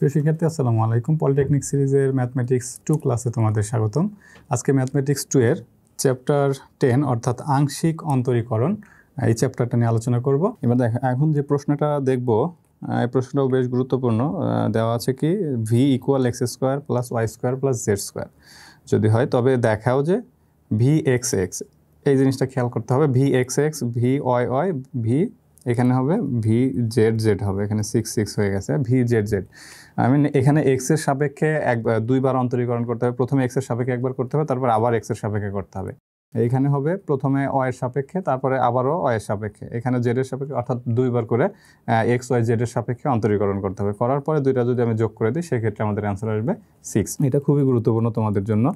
প্রিয় শিক্ষার্থী, আসসালামু আলাইকুম। পলিটেকনিক সিরিজের ম্যাথমেটিক্স 2 ক্লাসে তোমাদের স্বাগতম। আজকে ম্যাথমেটিক্স 2 এর চ্যাপ্টার 10 অর্থাৎ আংশিক অন্তরীকরণ এই চ্যাপ্টারটা নিয়ে আলোচনা করব। এবার এখন যে প্রশ্নটা দেখব, এই প্রশ্নটাও বেশ গুরুত্বপূর্ণ। দেওয়া আছে কি v equal x square plus y square plus z square যদি হয় তবে দেখাও যে ভি এক্স এক্স, এই জিনিসটা খেয়াল করতে হবে। V x x, v y y, v এখানে হবে ভি জেড জেড হবে, এখানে 6 হয়ে গেছে, ভি জেড জেড। এখানে এক্স এর সাপেক্ষে দুইবার অন্তরীকরণ করতে হবে। প্রথমে এক্স এর সাপেক্ষে একবার করতে হবে, তারপর আবার এক্স এর সাপেক্ষে করতে হবে। এইখানে হবে প্রথমে ওয়াই এর সাপেক্ষে, তারপরে আবারও ওয়াই এর সাপেক্ষে, এখানে জেড এর সাপেক্ষে, অর্থাৎ দুইবার করে এক্স ওয়াই জেড এর সাপেক্ষে অন্তরীকরণ করতে হবে। করার পরে দুইটা যদি আমি যোগ করে দিই সেক্ষেত্রে আমাদের অ্যান্সার আসবে 6। এটা খুবই গুরুত্বপূর্ণ তোমাদের জন্য।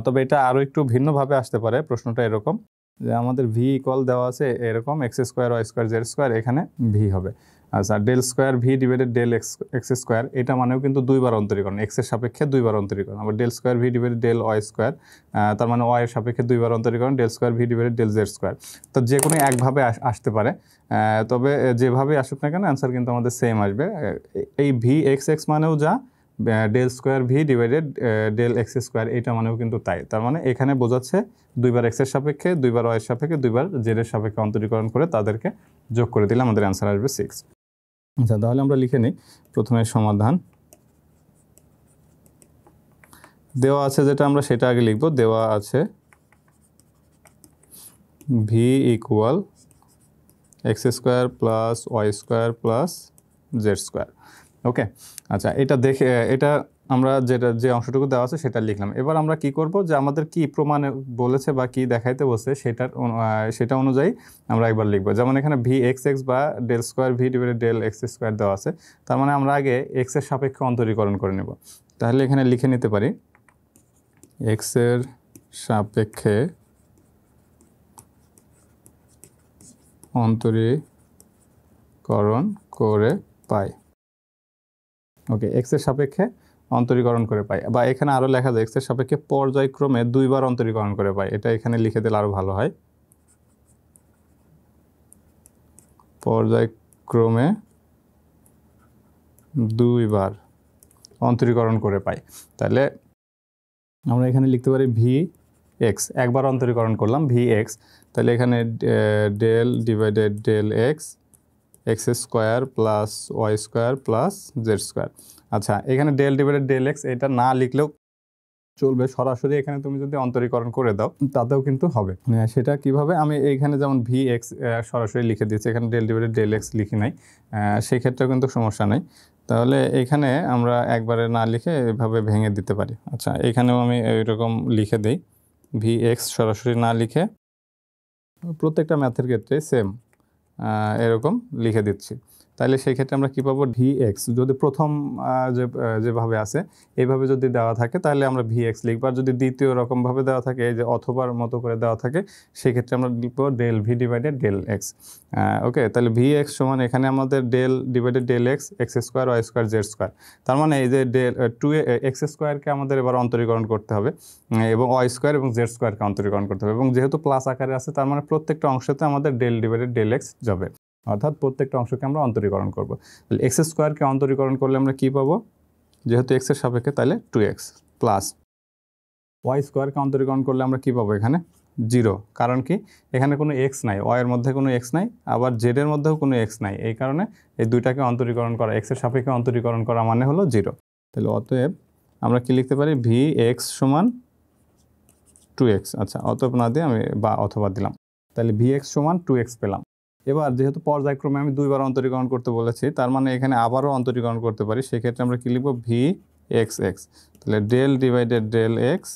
তবে এটা আরও একটু ভিন্নভাবে আসতে পারে। প্রশ্নটা এরকম যে আমাদের ভি ইকুয়াল দেওয়া আছে এরকম x square y square z square, এখানে ভি হবে। আচ্ছা, del square v divided del x square, এটা মানেও কিন্তু দুইবার অন্তরীকরণ, এক্স এর সাপেক্ষে দুইবার অন্তরীকরণ। আবার del square v divided del y square, তার মানে ওয়াই এর সাপেক্ষে দুইবার অন্তরীকরণ, del square v divided del z square. তো যে কোনো একভাবে আসতে পারে, তবে যেভাবে আসুক না কেন অ্যান্সার কিন্তু আমাদের সেম আসবে। এই ভি এক্স এক্স মানেও যা, del square v divided del x square এটা মানেও কিন্তু তাই। তার মানে এখানে বোঝাচ্ছে দুইবার এক্সের সাপেক্ষে, দুইবার ওয়াই এর সাপেক্ষে, দুইবার জেড এর সাপেক্ষে অন্তরীকরণ করে তাদেরকে যোগ করে দিলে আমাদের অ্যান্সার আসবে 6। আচ্ছা, তাহলে আমরা লিখে নিই প্রথমে সমাধান। দেওয়া আছে যেটা আমরা সেটা আগে লিখব। দেওয়া আছে v equal x square plus y square plus z square. Okay, আচ্ছা, এটা দেখে এটা আমরা যে অংশটুকু দেওয়া আছে সেটা লিখলাম। এবার আমরা কি করব, যে আমাদের কি প্রমাণে বলেছে বা কি দেখাইতে বলছে সেটা অনুযায়ী আমরা একবার লিখবো। যেমন এখানে ভি এক্স এক্স বা del square v divided del x square দেওয়া আছে, তার মানে আমরা আগে এক্স এর সাপেক্ষে অন্তরীকরণ করে নেব। তাহলে এখানে লিখে নিতে পারি এক্স এর সাপেক্ষে অন্তরীকরণ করে পাই। ওকে, এক্স এর সাপেক্ষে অন্তরীকরণ করে পাই, বা এখানে আরও লেখা যায় এক্স এর সাপেক্ষে পর্যায়ক্রমে দুইবার অন্তরীকরণ করে পাই। এটা এখানে লিখে দিলে আরও ভালো হয়, পর্যায়ক্রমে দুইবার অন্তরীকরণ করে পাই। তাহলে আমরা এখানে লিখতে পারি ভি এক্স, একবার অন্তরীকরণ করলাম ভি এক্স, তাহলে এখানে del divided del x x square plus y square plus z square. আচ্ছা, এখানে ডেল ডিভাইডেড ডেল এক্স এটা না লিখলেও চলবে, সরাসরি এখানে তুমি যদি অন্তরীকরণ করে দাও তাতেও কিন্তু হবে। সেটা কিভাবে, আমি এইখানে যেমন ভি এক্স সরাসরি লিখে দিয়েছি, এখানে ডেল ডিভাইডেড ডেল এক্স লিখি নাই, সেই ক্ষেত্রেও কিন্তু সমস্যা নেই। তাহলে এখানে আমরা একবারে না লিখে এভাবে ভেঙে দিতে পারি। আচ্ছা, এখানেও আমি এরকম লিখে দিই, ভি এক্স সরাসরি না লিখে প্রত্যেকটা ম্যাথের ক্ষেত্রে সেম এরকম লিখে দিচ্ছি। তাহলে সেই ক্ষেত্রে আমরা কী পাবো, ভি এক্স যদি প্রথম যেভাবে আছে এইভাবে যদি দেওয়া থাকে তাহলে আমরা ভি এক্স লিখব, আর যদি দ্বিতীয় রকমভাবে দেওয়া থাকে, এই যে অথবার মতো করে দেওয়া থাকে, সেক্ষেত্রে আমরা লিখব del v divided del x. Okay, তাহলে ভি এক্স সমান এখানে আমাদের del divided del x x square y square z square. তার মানে এই যে ডেল এক্স স্কোয়ারকে আমাদের এবার অন্তরীকরণ করতে হবে, এবং ওয়াই স্কোয়ার এবং জেড স্কোয়ারকে অন্তরীকরণ করতে হবে, এবং যেহেতু প্লাস আকারে আছে তার মানে প্রত্যেকটা অংশতে আমাদের ডেল ডিভাইডেড ডেল এক্স যাবে, অর্থাৎ প্রত্যেকটা অংশকে আমরা অন্তরীকরণ করব। তাহলে এক্স স্কোয়ারকে অন্তরীকরণ করলে আমরা কী পাবো, যেহেতু এক্সের সাপেক্ষে তাহলে 2x প্লাস ওয়াই স্কোয়ারকে অন্তরীকরণ করলে আমরা কী পাবো, এখানে 0, কারণ কি এখানে কোনো এক্স নাই, ওয়াইয়ের মধ্যে কোনো এক্স নাই, আবার জেডের মধ্যেও কোনো এক্স নাই, এই কারণে এই দুইটাকে অন্তরীকরণ করা, এক্সের সাপেক্ষে অন্তরীকরণ করা মানে হলো 0। তাহলে অতএব আমরা কি লিখতে পারি, ভি এক্স সমান 2x। আচ্ছা, অতএব না দিয়ে আমি বা অথবা দিলাম, তাহলে ভি এক্স সমান 2x পেলাম। এবার যেহেতু পর্যায়ক্রমে আমি দুইবার অন্তরীকরণ করতে বলেছি, তার মানে এখানে আবারও অন্তরীকরণ করতে পারি, সেক্ষেত্রে আমরা কী লিখব, ভি এক্স এক্স, তাহলে del divided del x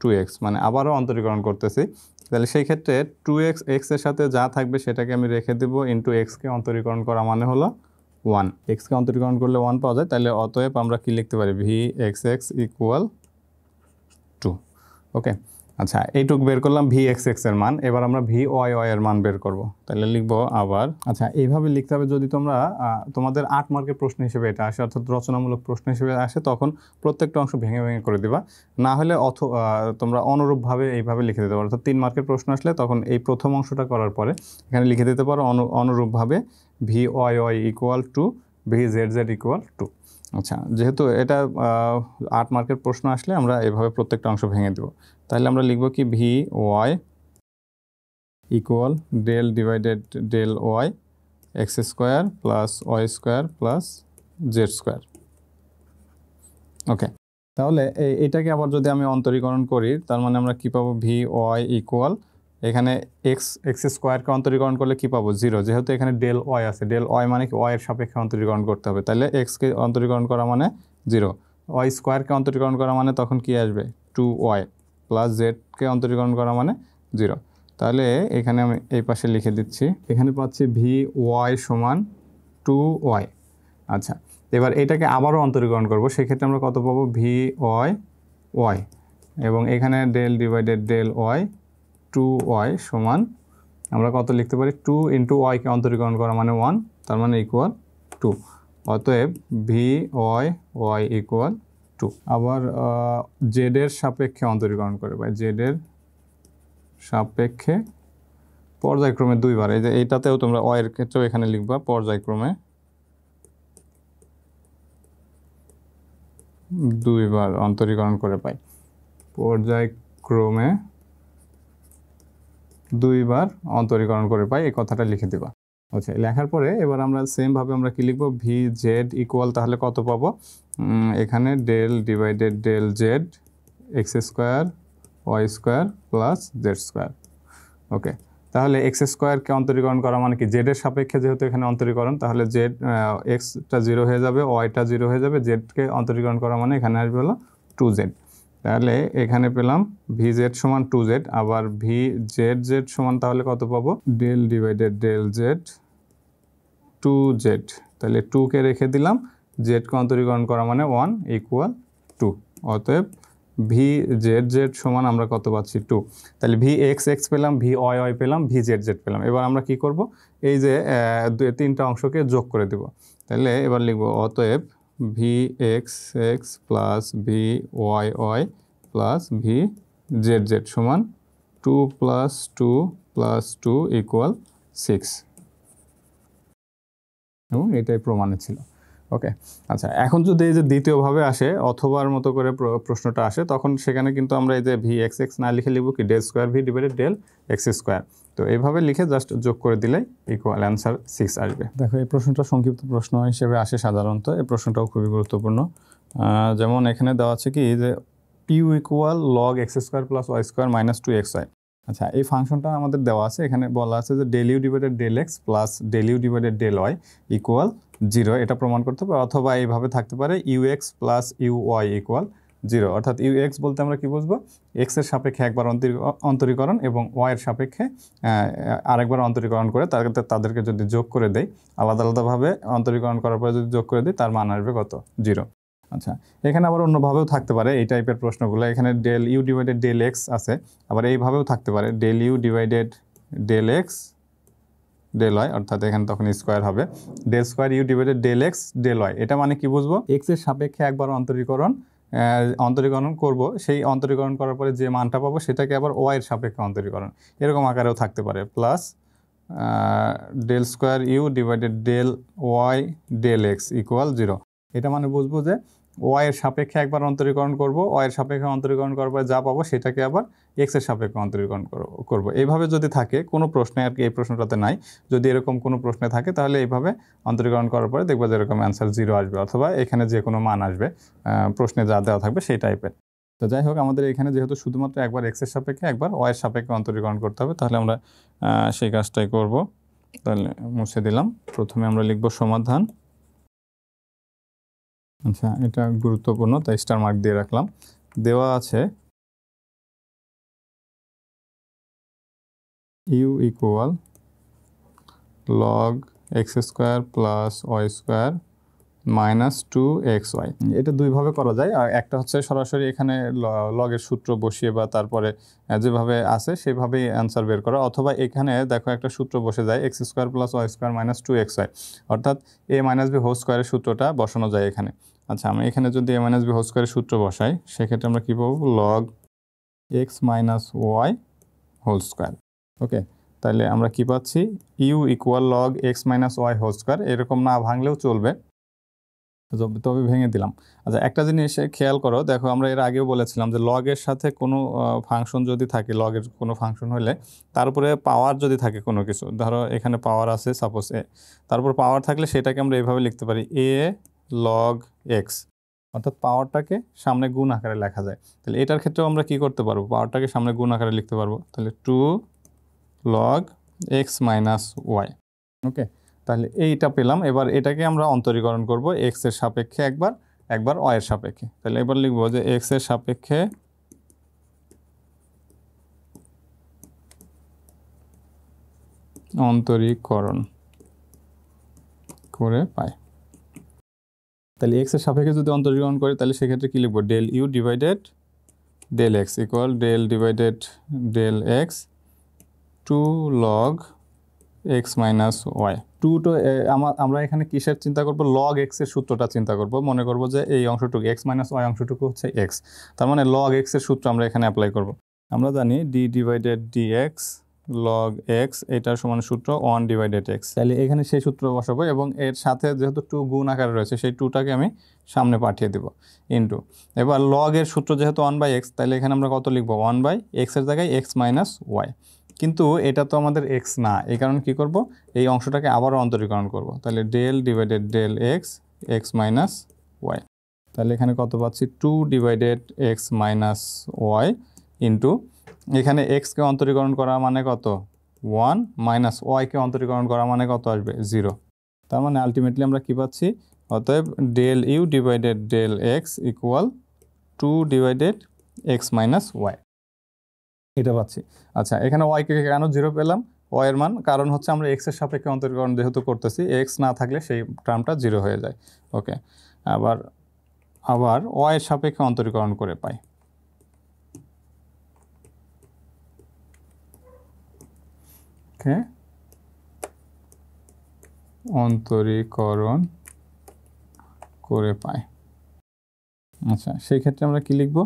2x, মানে আবারও অন্তরীকরণ করতেছি। তাহলে সেই ক্ষেত্রে 2x এক্সের সাথে যা থাকবে সেটাকে আমি রেখে দেবো, ইন্টু এক্সকে অন্তরীকরণ করা মানে হলো 1, এক্সকে অন্তরীকরণ করলে 1 পাওয়া যায়। তাহলে অতএব আমরা কী লিখতে পারি, ভি এক্স এক্স ইকুয়াল 2। ওকে, আচ্ছা, এইটুক বের করলাম ভি এক্স এক্স এর মান। এবার আমরা ভি ওয়াই ওয়াই এর মান বের করব। তাহলে লিখবো আবার, আচ্ছা, এইভাবে লিখতে হবে। যদি তোমাদের 8 মার্কের প্রশ্ন হিসেবে এটা আসে, অর্থাৎ রচনামূলক প্রশ্ন হিসেবে আসে, তখন প্রত্যেকটা অংশ ভেঙে ভেঙে করে দিবা। না হলে তোমরা অনুরূপভাবে এইভাবে লিখে দিতে পারো, অর্থাৎ 3 মার্কের প্রশ্ন আসলে তখন এই প্রথম অংশটা করার পরে এখানে লিখে দিতে পারো অনুরূপভাবে v y y equal to v z z equal to. আচ্ছা, যেহেতু এটা 8 মার্কের প্রশ্ন আসলে আমরা এভাবে প্রত্যেকটা অংশ ভেঙে দেব। তাহলে আমরা লিখব কি v y equal del divided del y x square plus y square plus z square. Okay, তাহলে এটাকে আবার যদি আমি অন্তরীকরণ করি, তার মানে আমরা কি পাবো, ভি ওয়াই ইকুয়াল এখানে এক্স স্কোয়ারকে অন্তরীকরণ করলে কি পাবো, 0, যেহেতু এখানে ডেল ওয়াই আছে। ডেল ওয়াই মানে কি, ওয়াই এর সাপেক্ষে অন্তরীকরণ করতে হবে, তাহলে এক্সকে অন্তরীকরণ করা মানে 0, ওয়াই স্কোয়ারকে অন্তরীকরণ করা মানে তখন কি আসবে 2y প্লাস জেডকে অন্তরীকরণ করা মানে 0। তাহলে এখানে আমি এই পাশে লিখে দিচ্ছি, এখানে পাচ্ছি ভি ওয়াই সমান 2y। আচ্ছা, এবার এটাকে আবারও অন্তরীকরণ করব, সেক্ষেত্রে আমরা কত পাবো, ভি ওয়াই ওয়াই এবং এখানে del divided del Y 2y সমান আমরা কত লিখতে পারি, 2 ইন্টু ওয়াইকে অন্তরীকরণ করা মানে 1, তার মানে ইকুয়াল 2। অতএব ভি ওয়াই ওয়াই ইকুয়াল 2। আবার জেডের সাপেক্ষে অন্তরীকরণ করে পাই, জেডের সাপেক্ষে পর্যায়ক্রমে 2 বার, এই যে এইটাতেও তোমরা ওয়াইয়ের ক্ষেত্রেও এখানে লিখবা পর্যায়ক্রমে 2 বার অন্তরীকরণ করে পাই, পর্যায়ক্রমে 2 বার অন্তরীকরণ করে পাই, এই কথাটা লিখে দেবা। আচ্ছা, লেখার পরে এবার আমরা সেমভাবে আমরা কি লিখবো, ভি জেড ইকুয়াল তাহলে কত পাবো, এখানে del divided del z x square y square plus z square. Okay, তাহলে এক্স স্কোয়ারকে অন্তরীকরণ করা মানে কি, জেডের সাপেক্ষে যেহেতু এখানে অন্তরীকরণ, তাহলে জেড এক্সটা 0 হয়ে যাবে, ওয়াইটা 0 হয়ে যাবে, জেডকে অন্তরীকরণ করা মানে এখানে আসবে হলো 2z। তাহলে এখানে পেলাম ভি জেড সমান 2z, আবার ভি জেড জেড সমান তাহলে কত পাবো, del divided del Z 2z। তাহলে 2কে রেখে দিলাম, জেডকে অন্তরীকরণ করা মানে 1 ইকুয়াল 2। অতএব ভি জেড জেড সমান আমরা কত পাচ্ছি, 2। তাহলে ভি এক্স এক্স পেলাম, ভি ওয়াই ওয়াই পেলাম, ভি জেড জেড পেলাম। এবার আমরা কি করব, এই যে 3টা অংশকে যোগ করে দেব। তাহলে এবার লিখব অতএব v x x plus v y y plus v z z সমান 2 প্লাস 2 প্লাস 2 ইকুয়াল 6, এবং এটাই প্রমাণে ছিল। ওকে, আচ্ছা, এখন যদি এই যে দ্বিতীয়ভাবে আসে অথবার মতো করে প্রশ্নটা আসে, তখন সেখানে কিন্তু আমরা এই যে ভি এক্স এক্স না লিখে লিখব কি, del square v divided del x square. তো এইভাবে লিখে জাস্ট যোগ করে দিলেই ইকুয়াল অ্যান্সার 6 আসবে। দেখো, এই প্রশ্নটা সংক্ষিপ্ত প্রশ্ন হিসেবে আসে সাধারণত, এই প্রশ্নটাও খুবই গুরুত্বপূর্ণ। যেমন এখানে দেওয়া আছে কি যে u equal log x square plus y square minus 2xy। আচ্ছা, এই ফাংশনটা আমাদের দেওয়া আছে, এখানে বলা আছে যে del u divided del x plus del u divided del y equal 0, এটা প্রমাণ করতে হবে। অথবা এইভাবে থাকতে পারে u x plus u y equal 0, অর্থাৎ ইউ এক্স বলতে আমরা কি বুঝবো, এক্সের সাপেক্ষে একবার অন্তরীকরণ এবং ওয়াইয়ের সাপেক্ষে আরেকবার অন্তরীকরণ করে তাদেরকে যদি যোগ করে দেয়, আলাদা আলাদাভাবে অন্তরীকরণ করার পরে যদি যোগ করে দিই, তার মান আসবে কত, 0। আচ্ছা, এখানে আবার অন্যভাবেও থাকতে পারে এই টাইপের প্রশ্নগুলো, এখানে del u divided del x আছে, আবার এইভাবেও থাকতে পারে del u divided del x del y, অর্থাৎ এখানে তখন স্কোয়ার হবে, del square u divided del x del y. এটা মানে কি বুঝবো, এক্সের সাপেক্ষে একবার অন্তরীকরণ করব, সেই অন্তরীকরণ করার পরে যে মানটা পাবো সেটাকে আবার ওয়াইয়ের সাপেক্ষে অন্তরীকরণ, এরকম আকারেও থাকতে পারে, plus del square u divided del y del x equal 0। এটা মানে বুঝবো যে ওয়াইয়ের সাপেক্ষে একবার অন্তরীকরণ করব, ওয়াইয়ের সাপেক্ষে অন্তরীকরণ করার পরে যা পাবো সেটাকে আবার এক্সের সাপেক্ষে অন্তরীকরণ করব। এইভাবে যদি থাকে কোনো প্রশ্নে, আর কি এই প্রশ্নটাতে নাই, যদি এরকম কোনো প্রশ্নে থাকে তাহলে এইভাবে অন্তরীকরণ করার পরে দেখবো যে এরকম অ্যান্সার 0 আসবে, অথবা এখানে যে কোনো মান আসবে প্রশ্নে যা দেওয়া থাকবে সেই টাইপের। তো যাই হোক, আমাদের এখানে যেহেতু শুধুমাত্র একবার এক্সের সাপেক্ষে একবার ওয়াইয়ের সাপেক্ষে অন্তরীকরণ করতে হবে, তাহলে আমরা সেই কাজটাই করব। তাহলে মুছে দিলাম, প্রথমে আমরা লিখব সমাধান। আচ্ছা, এটা গুরুত্বপূর্ণ তাই স্টার মার্ক দিয়ে রাখলাম। দেওয়া আছে u equal log x square plus y square minus 2xy। এটা দুইভাবে করা যায়, আর একটা হচ্ছে সরাসরি এখানে লগের সূত্র বসিয়ে বা তারপরে যেভাবে আছে সেভাবেই অ্যান্সার বের করা, অথবা এখানে দেখো একটা সূত্র বসে যায় x square plus y square minus 2xy, অর্থাৎ এ মাইনাস বি হোল স্কোয়ারের সূত্রটা বসানো যায় এখানে। আচ্ছা, আমি এখানে যদি এ মাইনাস বি হোল স্কোয়ারের সূত্র বসাই, সেক্ষেত্রে আমরা কী পাবো, log x minus y whole square. Okay, তাহলে আমরা কি পাচ্ছি, u equal log x minus y whole square. এরকম না ভাঙলেও চলবে, তবে ভেঙে দিলাম। আচ্ছা, একটা জিনিস খেয়াল করো, দেখো আমরা এর আগেও বলেছিলাম যে লগের সাথে কোনো ফাংশন যদি থাকে, লগের কোনো ফাংশন হলে তারপরে পাওয়ার যদি থাকে কোনো কিছু, ধরো এখানে পাওয়ার আছে সাপোজ এ, তারপর পাওয়ার থাকলে সেটাকে আমরা এভাবে লিখতে পারি এ লগ এক্স, অর্থাৎ পাওয়ারটাকে সামনে গুণ আকারে লেখা যায়। তাহলে এটার ক্ষেত্রেও আমরা কি করতে পারবো, পাওয়ারটাকে সামনে গুণ আকারে লিখতে পারবো। তাহলে 2 লগ এক্স মাইনাস ওয়াই। ওকে, তাহলে এইটা পেলাম। এবার এটাকে আমরা অন্তরীকরণ করব এক্স এর সাপেক্ষে একবার, একবার ওয়াই এর সাপেক্ষে। তাহলে এবার লিখবো যে এক্স এর সাপেক্ষে অন্তরীকরণ করে পাই। তাহলে এক্স এর সাপেক্ষে যদি অন্তরীকরণ করি তাহলে সেক্ষেত্রে কি লিখবো, del u divided del x equal del divided del x 2 log x minus y. আমরা এখানে কিসের চিন্তা করব, লগ এক্স এর সূত্রটা চিন্তা করব। মনে করব যে এই অংশটুকু এক্স মাইনাস ওয়াই অংশটুকু হচ্ছে এক্স, তার মানে লগ এক্স এর সূত্র আমরা এখানে অ্যাপ্লাই করব। আমরা জানি D divided D x log x, এটার সমান সূত্র 1 ডিভাইডেড এক্স। তাহলে এখানে সেই সূত্র বসাবো এবং এর সাথে যেহেতু 2 গুণ আকারে রয়েছে সেই 2টাকে আমি সামনে পাঠিয়ে দেবো ইন্টু। এবার লগ এর সূত্র যেহেতু 1/x, তাহলে এখানে আমরা কত লিখবো, 1/x এর জায়গায় এক্স মাইনাস ওয়াই। কিন্তু এটা তো আমাদের এক্স না, এই কারণে কী করব, এই অংশটাকে আবারও অন্তরীকরণ করব। তাহলে del divided del x x minus y. তাহলে এখানে কত পাচ্ছি, 2 divided x minus y into এখানে এক্সকে অন্তরীকরণ করা মানে কত 1, মাইনাস ওয়াইকে অন্তরীকরণ করা মানে কত আসবে 0। তার মানে আলটিমেটলি আমরা কী পাচ্ছি, অতএব del u divided del x equal 2 divided x minus y, এটা পাচ্ছি। আচ্ছা, এখানে ওয়াইকে কেন 0 পেলাম, ওয়াই এর মান, কারণ হচ্ছে আমরা এক্স এর সাপেক্ষে অন্তরীকরণ যেহেতু করতেছি, এক্স না থাকলে সেই টার্মটা 0 হয়ে যায়। ওকে, আবার ওয়াই এর সাপেক্ষে অন্তরীকরণ করে পাই। ওকে, অন্তরীকরণ করে পাই। আচ্ছা, সেই ক্ষেত্রে আমরা কি লিখব,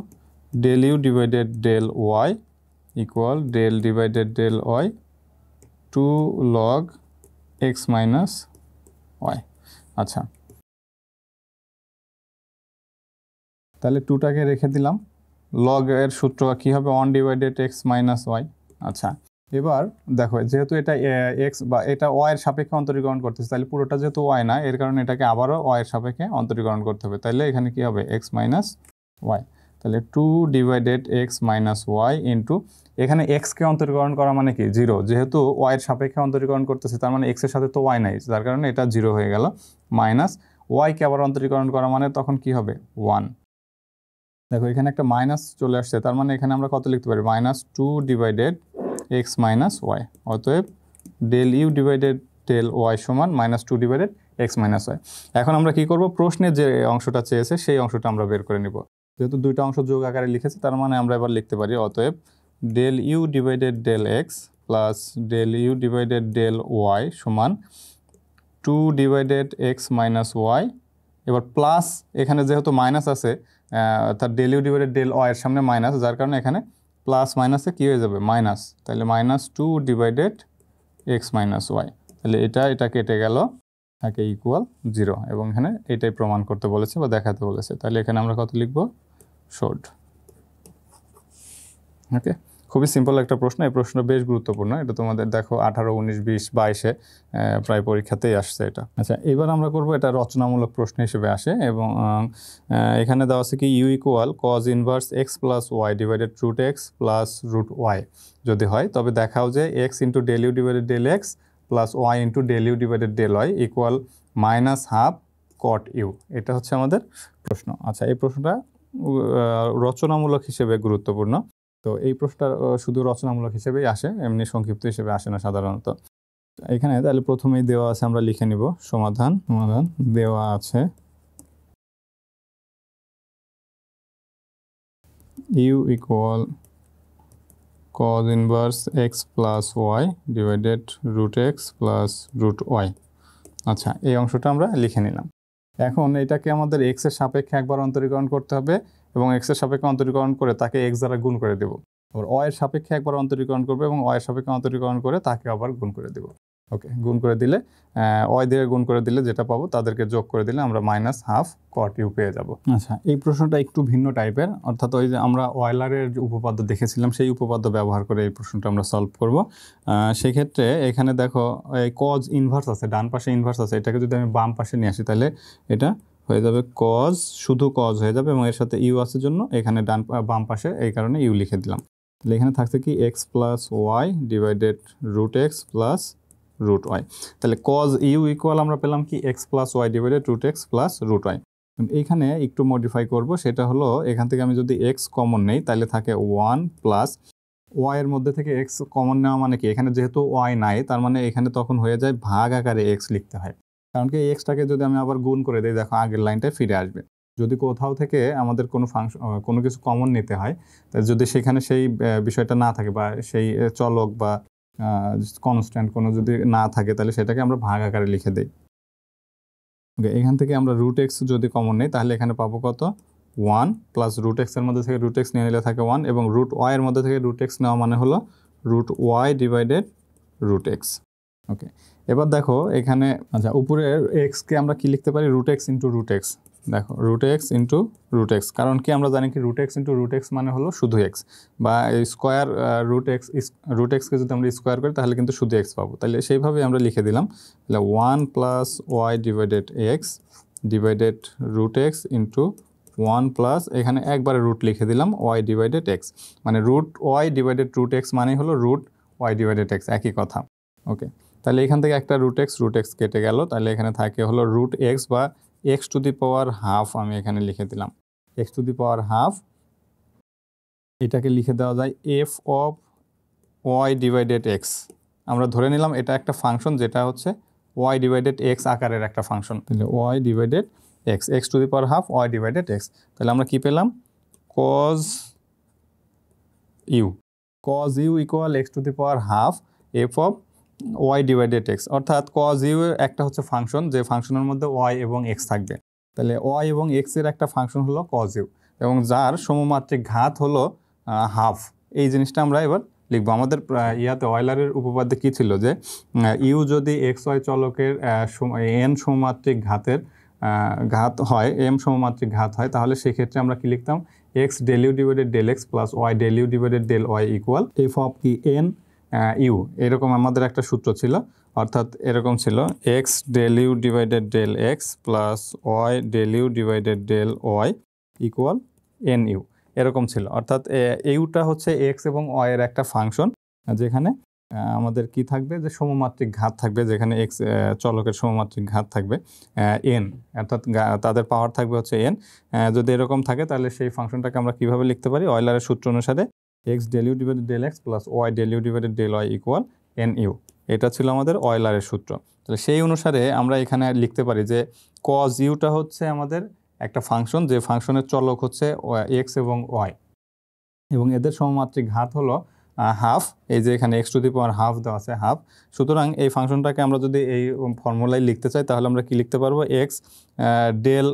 del u divided del y equal del divided del y 2 log x minus y. আচ্ছা, তাহলে 2টাকে রেখে দিলাম, লগ এর সূত্র কী হবে, 1 ডিভাইডেড এক্স মাইনাস ওয়াই। আচ্ছা, এবার দেখো যেহেতু এটা এক্স বা এটা ওয়াই এর সাপেক্ষে অন্তরীকরণ করতেছে, তাহলে পুরোটা যেহেতু ওয়াই না, এর কারণে এটাকে আবারও ওয়াই এর সাপেক্ষে অন্তরীকরণ করতে হবে। তাহলে এখানে কি হবে, এক্স মাইনাস ওয়াই। তাহলে 2 divided x minus y into এখানে এক্সকে অন্তরীকরণ করা মানে কি 0, যেহেতু ওয়াই এর সাপেক্ষে অন্তরীকরণ করতেছে তার মানে এক্স এর সাথে তো ওয়াই নাই, যার কারণে এটা 0 হয়ে গেল। মাইনাস ওয়াইকে আবার অন্তরীকরণ করা মানে তখন কি হবে 1। দেখো এখানে একটা মাইনাস চলে আসছে, তার মানে এখানে আমরা কত লিখতে পারি, minus 2 divided x minus y. অতএব del u divided del y সমান minus 2 divided x minus y. এখন আমরা কি করব, প্রশ্নে যে অংশটা চেয়েছে সেই অংশটা আমরা বের করে নিব। যেহেতু দুইটা অংশ যোগ আকারে লিখেছে, তার মানে আমরা এবার লিখতে পারি অতএব del u divided del x plus del u divided del y সমান 2 ডিভাইডেড এক্স মাইনাস ওয়াই। এবার প্লাস এখানে যেহেতু মাইনাস আছে, তার del u divided del y এর সামনে মাইনাস, যার কারণে এখানে প্লাস মাইনাসে কী হয়ে যাবে, মাইনাস। তাহলে minus 2 divided x minus y. তাহলে এটা কেটে গেল, থাকে ইকুয়াল 0, এবং এখানে এটাই প্রমাণ করতে বলেছে বা দেখাতে বলেছে। তাহলে এখানে আমরা কত লিখব, শোড। ওকে, খুবই সিম্পল একটা প্রশ্ন। এই প্রশ্ন বেশ গুরুত্বপূর্ণ, এটা তোমাদের দেখো 18, 19, 20, 22-এ প্রায় পরীক্ষাতেই আসছে এটা। আচ্ছা, এবার আমরা করব, এটা রচনামূলক প্রশ্ন হিসেবে আসে এবং এখানে দেওয়া আছে কি u equal cos inverse x plus y divided root x plus root y যদি হয়, তবে দেখাও যে x into del u divided del x plus y into del u divided del y equal minus half cot u. এটা হচ্ছে আমাদের প্রশ্ন। আচ্ছা, এই প্রশ্নটা রচনামূলক হিসেবে গুরুত্বপূর্ণ। তো এই প্রশ্নটা শুধু রচনামূলক হিসেবেই আসে, এমনি সংক্ষিপ্ত হিসেবে আসে না সাধারণত। এখানে তাহলে প্রথমেই দেওয়া আছে, আমরা লিখে নিব সমাধান দেওয়া আছে u equal cos inverse x plus y divided root x plus root y. আচ্ছা, এই অংশটা আমরা লিখে নিলাম। এখন এটাকে আমাদের এক্স এর সাপেক্ষে একবার অন্তরীকরণ করতে হবে এবং এক্স এর সাপেক্ষে অন্তরীকরণ করে তাকে এক্স দ্বারা গুণ করে দেব। আবার ওয়াই এর সাপেক্ষে একবার অন্তরীকরণ করবে এবং ওয়াই এর সাপেক্ষে অন্তরীকরণ করে তাকে আবার গুণ করে দেব। ওকে, গুণ করে দিলে ওয়াই দিয়ে গুণ করে দিলে যেটা পাবো তাদেরকে যোগ করে দিলে আমরা -½ cot u পেয়ে যাব। আচ্ছা, এই প্রশ্নটা একটু ভিন্ন টাইপের, অর্থাৎ ওই যে আমরা অয়লারের যে উপপাদ্য দেখেছিলাম সেই উপপাদ্য ব্যবহার করে এই প্রশ্নটা আমরা সলভ করব। সেক্ষেত্রে এখানে দেখো এই কজ ইনভার্স আছে, ডান পাশে ইনভার্স আছে, এটাকে যদি আমি বাম পাশে নিয়ে আসি তাহলে এটা হয়ে যাবে কজ, শুধু কজ হয়ে যাবে এবং এর সাথে ইউ আছে জন্য এখানে বাম পাশে এই কারণে ইউ লিখে দিলাম। তাহলে এখানে থাকছে কি x + y divided √x plus √y। তাহলে cos u ইকুয়াল আমরা পেলাম কি x + y divided √x plus √y। এইখানে একটু মডিফাই করব, সেটা হলো এখান থেকে আমি যদি x কমন নেই তাহলে থাকে 1 প্লাস y এর মধ্যে থেকে x কমন নেওয়া মানে কি, এখানে যেহেতু y নাই তার মানে এখানে তখন হয়ে যায় ভাগ আকারে x লিখতে হয়, কারণ কি এক্সটাকে যদি আমি আবার গুণ করে দিই দেখো আগের লাইনটায় ফিরে আসবে। যদি কোথাও থেকে আমাদের কোনো ফাংশন কোনো কিছু কমন নিতে হয়, যদি সেখানে সেই বিষয়টা না থাকে বা সেই চলক বা কনস্ট্যান্ট কোনো যদি না থাকে তাহলে সেটাকে আমরা ভাগ আকারে লিখে দিই। ওকে, এখান থেকে আমরা √x যদি কমন নেই তাহলে এখানে পাবো কত, 1 প্লাস √x এর মধ্যে থেকে √x নিয়ে নিলে থাকে 1 এবং √y এর মধ্যে থেকে √x নেওয়া মানে হলো √y ডিভাইডেড √x। ওকে, এবার দেখো এখানে আচ্ছা উপরের এক্সকে আমরা কি লিখতে পারি, √x ইন্টু √x। দেখো √x ইন্টু √x, কারণ কি আমরা জানি কি √x ইন্টু √x মানে হলো শুধু x, বা স্কোয়ার √xকে যদি আমরা স্কোয়ার করি তাহলে কিন্তু শুধু x পাবো, তাহলে সেইভাবে আমরা লিখে দিলাম। তাহলে 1 plus y divided x divided √x into 1 plus এখানে একবারে রুট লিখে দিলাম y ডিভাইডেড x, মানে √y ডিভাইডেড √x মানে হলো √y ডিভাইডেড x, একই কথা। ওকে, তাহলে এখান থেকে একটা √x কেটে গেল, তাহলে এখানে থাকে হলো √x বা x⁻½ আমি এখানে লিখে দিলাম x⁻½ এটাকে লিখে দেওয়া যায় f of y divided x। আমরা ধরে নিলাম এটা একটা ফাংশন যেটা হচ্ছে y ডিভাইডেড x আকারের একটা ফাংশন, তাহলে y divided x, x⁻½ y divided x। তাহলে আমরা কি পেলাম, cos u equal x⁻½ f of y divided x, অর্থাৎ cos u এর একটা হচ্ছে ফাংশন যে ফাংশনের মধ্যে y এবং x থাকবে, তাহলে y এবং x এর একটা ফাংশন হলো cos u এবং যার সমমাত্রিক ঘাত হলো ½ এই জিনিসটা আমরা এবার লিখবো। আমাদের ইয়াতে অয়লারের উপপাদ্যে কি ছিল যে u যদি xy চলকের n সমমাত্রিক ঘাত হয়, m সমমাত্রিক ঘাত হয়, তাহলে সেক্ষেত্রে আমরা কি লিখতাম, x del u divided del x plus y del u divided del y equal f of কি n u, এরকম আমাদের একটা সূত্র ছিল, অর্থাৎ এরকম ছিল x del u divided del x plus y del u divided del y equal nu, এরকম ছিল। অর্থাৎ ইউটা হচ্ছে x এবং y এর একটা ফাংশন যেখানে আমাদের কি থাকবে, যে সমমাত্রিক ঘাত থাকবে, যেখানে x চলকের সমমাত্রিক ঘাত থাকবে n, অর্থাৎ তাদের পাওয়ার থাকবে হচ্ছে n। যদি এরকম থাকে তাহলে সেই ফাংশনটাকে আমরা কিভাবে লিখতে পারি, অয়লারের সূত্র অনুসারে x del u divided del x plus y del u divided del y equal nu, এটা ছিল আমাদের অয়লারের সূত্র। তাহলে সেই অনুসারে আমরা এখানে লিখতে পারি যে cos uটা হচ্ছে আমাদের একটা ফাংশন, যে ফাংশনের চলক হচ্ছে x এবং y এবং এদের সমমাত্রিক ঘাত হলো ½ এই যে এখানে x⁻½ দেওয়া আছে ½ সুতরাং এই ফাংশনটাকে আমরা যদি এই ফর্মুলায় লিখতে চাই তাহলে আমরা কি লিখতে পারবো, x del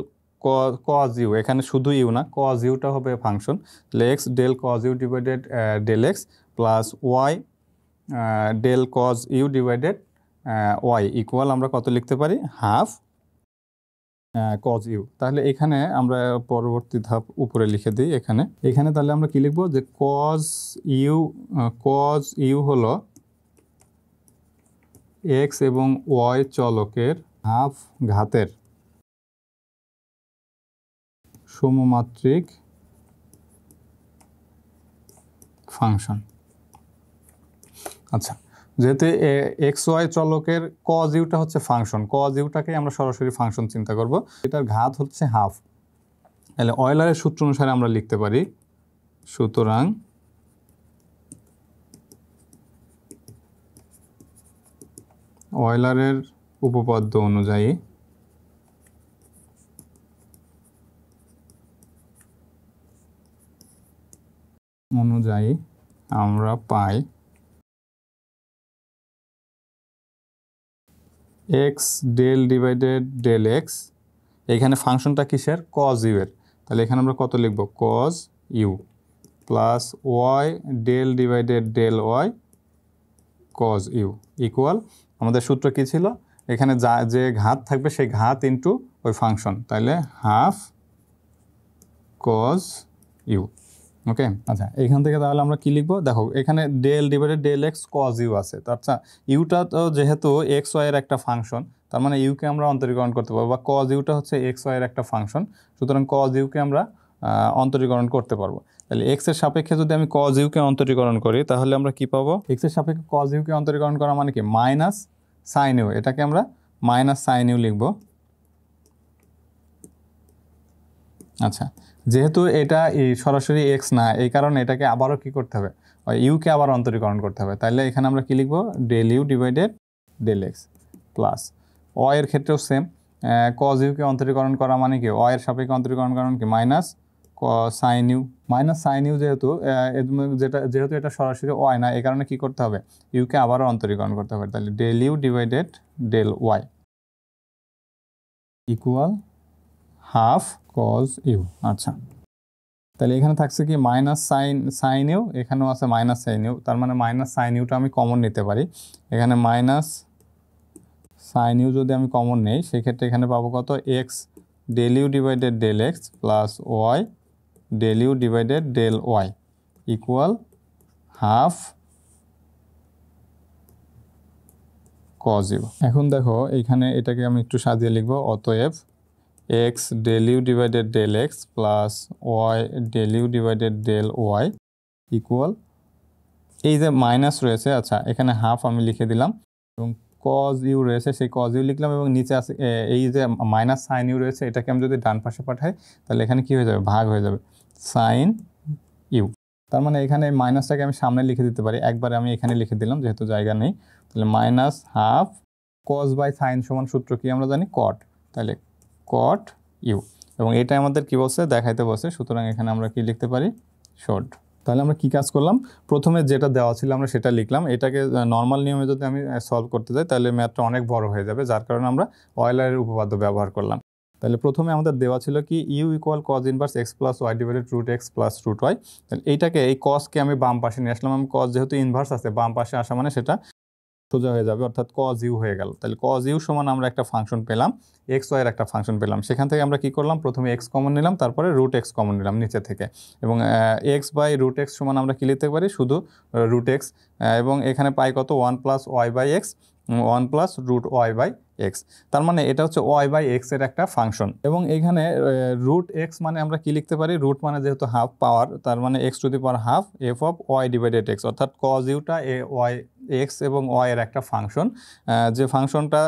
cos u, এখানে শুধু ইউ না cos uটা হবে ফাংশন, তাহলে x del cos u divided del x plus y del cos u divided y equal আমরা কত লিখতে পারি, ½ cos u। তাহলে এখানে আমরা পরবর্তী ধাপ উপরে লিখে দিই, এখানে তাহলে আমরা কি লিখবো, যে cos u হলো x এবং y চলকের ½ ঘাতের সমমাত্রিক ফাংশন। আচ্ছা, যেহেতু xy চলকের cos uটা হচ্ছে ফাংশন, cos uটাকে আমরা সরাসরি ফাংশন চিন্তা করব, এটার ঘাত হচ্ছে ½ তাহলে অয়লারের সূত্র অনুসারে আমরা লিখতে পারি, সুতরাং অয়লারের উপপাদ্য অনুযায়ী আমরা পাই x del divided del x, এখানে ফাংশনটা কিসের, cos u এর, তাহলে এখানে আমরা কত লিখব, cos u plus y del divided del y cos u equal আমাদের সূত্র কি ছিল, এখানে যে ঘাত থাকবে সেই ঘাত ইন্টু ওই ফাংশন, তাহলে হাফ কজ ইউ। ওকে, আচ্ছা এখান থেকে তাহলে আমরা কি লিখবো, দেখো এখানে del divided del x cos u আছে। তো আচ্ছা ইউটা তো যেহেতু এক্স ওয়াই এর একটা ফাংশন, তার মানে ইউকে আমরা অন্তরীকরণ করতে পারবো, বা কজ ইউটা হচ্ছে এক্স ওয়াই এর একটা ফাংশন, সুতরাং কজ ইউকে আমরা অন্তরীকরণ করতে পারবো। তাহলে এক্স এর সাপেক্ষে যদি আমি কজ ইউকে অন্তরীকরণ করি তাহলে আমরা কি পাবো, এক্স এর সাপেক্ষে কজ ইউকে অন্তরীকরণ করা মানে কি মাইনাস সাইন ইউ, এটাকে আমরা মাইনাস সাইন ইউ লিখবো। আচ্ছা যেহেতু এটা সরাসরি এক্স না, এই কারণে এটাকে আবারও কি করতে হবে, ইউকে আবার অন্তরীকরণ করতে হবে। তাহলে এখানে আমরা কি লিখবো, del u divided del x plus y এর ক্ষেত্রেও সেম, কজ ইউকে অন্তরীকরণ করা মানে কি ওয়াই এর সাপেক্ষে অন্তরীকরণ করা মানে কি minus sine u. Minus sine u যেহেতু যেহেতু এটা সরাসরি ওয়াই না, এই কারণে কি করতে হবে, ইউকে আবারও অন্তরীকরণ করতে হবে। তাহলে del u divided del y equal half cos u. আচ্ছা তাহলে এখানে থাকছে কি মাইনাস সাইন ইউ, এখানেও আছে মাইনাস সাইন ইউ, তার মানে মাইনাস সাইন ইউটা আমি কমন নিতে পারি। এখানে মাইনাস সাইন ইউ যদি আমি কমন নেই সেক্ষেত্রে এখানে পাবো কত, x del u divided del x plus y del u divided del y equal half cos u. এখন দেখো এইখানে এটাকে আমি একটু সাজিয়ে লিখবো, অতএব x del u divided del x plus y del u divided del y equal, এই যে মাইনাস রয়েছে, আচ্ছা এখানে হাফ আমি লিখে দিলাম, এবং কজ ইউ রয়েছে সেই কজ ইউ লিখলাম, এবং নিচে আছে এই যে মাইনাস সাইন ইউ রয়েছে, এটাকে আমি যদি ডান পাশে পাঠাই তাহলে এখানে কি হয়ে যাবে, ভাগ হয়ে যাবে সাইন ইউ। তার মানে এখানে মাইনাসটাকে আমি সামনে লিখে দিতে পারি, একবারে আমি এখানে লিখে দিলাম যেহেতু জায়গা নেই। তাহলে minus half cos by sine সমান সূত্র কি আমরা জানি, কট, তাহলে কট ইউ, এবং এটা আমাদের কি বলছে, দেখাইতে বলছে, সুতরাং এখানে আমরা কি লিখতে পারি, শর্ট। তাহলে আমরা কি কাজ করলাম, প্রথমে যেটা দেওয়া ছিল আমরা সেটা লিখলাম, এটাকে নর্মাল নিয়মে যদি আমি সলভ করতে যাই তাহলে ম্যাথটা অনেক বড় হয়ে যাবে, যার কারণে আমরা অয়েলারের উপপাদ্য ব্যবহার করলাম। তাহলে প্রথমে আমাদের দেওয়া ছিল কি u equal cos inverse x plus y divided root x plus root y. তাহলে এইটাকে এই কজকে আমি বাম পাশে নিয়ে আসলাম, আমি কজ যেহেতু ইনভার্স আছে বাম পাশে আসা মানে সেটা সোজা হয়ে যাবে, অর্থাৎ কজ ইউ হয়ে গেল। তাহলে কজ ইউ সমান আমরা একটা ফাংশন পেলাম, এক্স ওয়াইয়ের একটা ফাংশন পেলাম, সেখান থেকে আমরা কি করলাম, প্রথমে এক্স কমন নিলাম, তারপরে রুট এক্স কমন নিলাম নিচে থেকে, এবং এক্স বাই রুট এক্স সমান আমরা কি লিখতে পারি, শুধু রুট এক্স, এবং এখানে পাই কত, one plus y by x, one plus root y by x, তার মানে এটা হচ্ছে ওয়াই বাই এক্স এর একটা ফাংশন। এবং এখানে রুট এক্স মানে আমরা কি লিখতে পারি, রুট মানে যেহেতু হাফ পাওয়ার, তার মানে x to the power half f of y divided x, অর্থাৎ কজ ইউটা ওয়াই এক্স এবং ওয়াই এর একটা ফাংশন, যে ফাংশনটার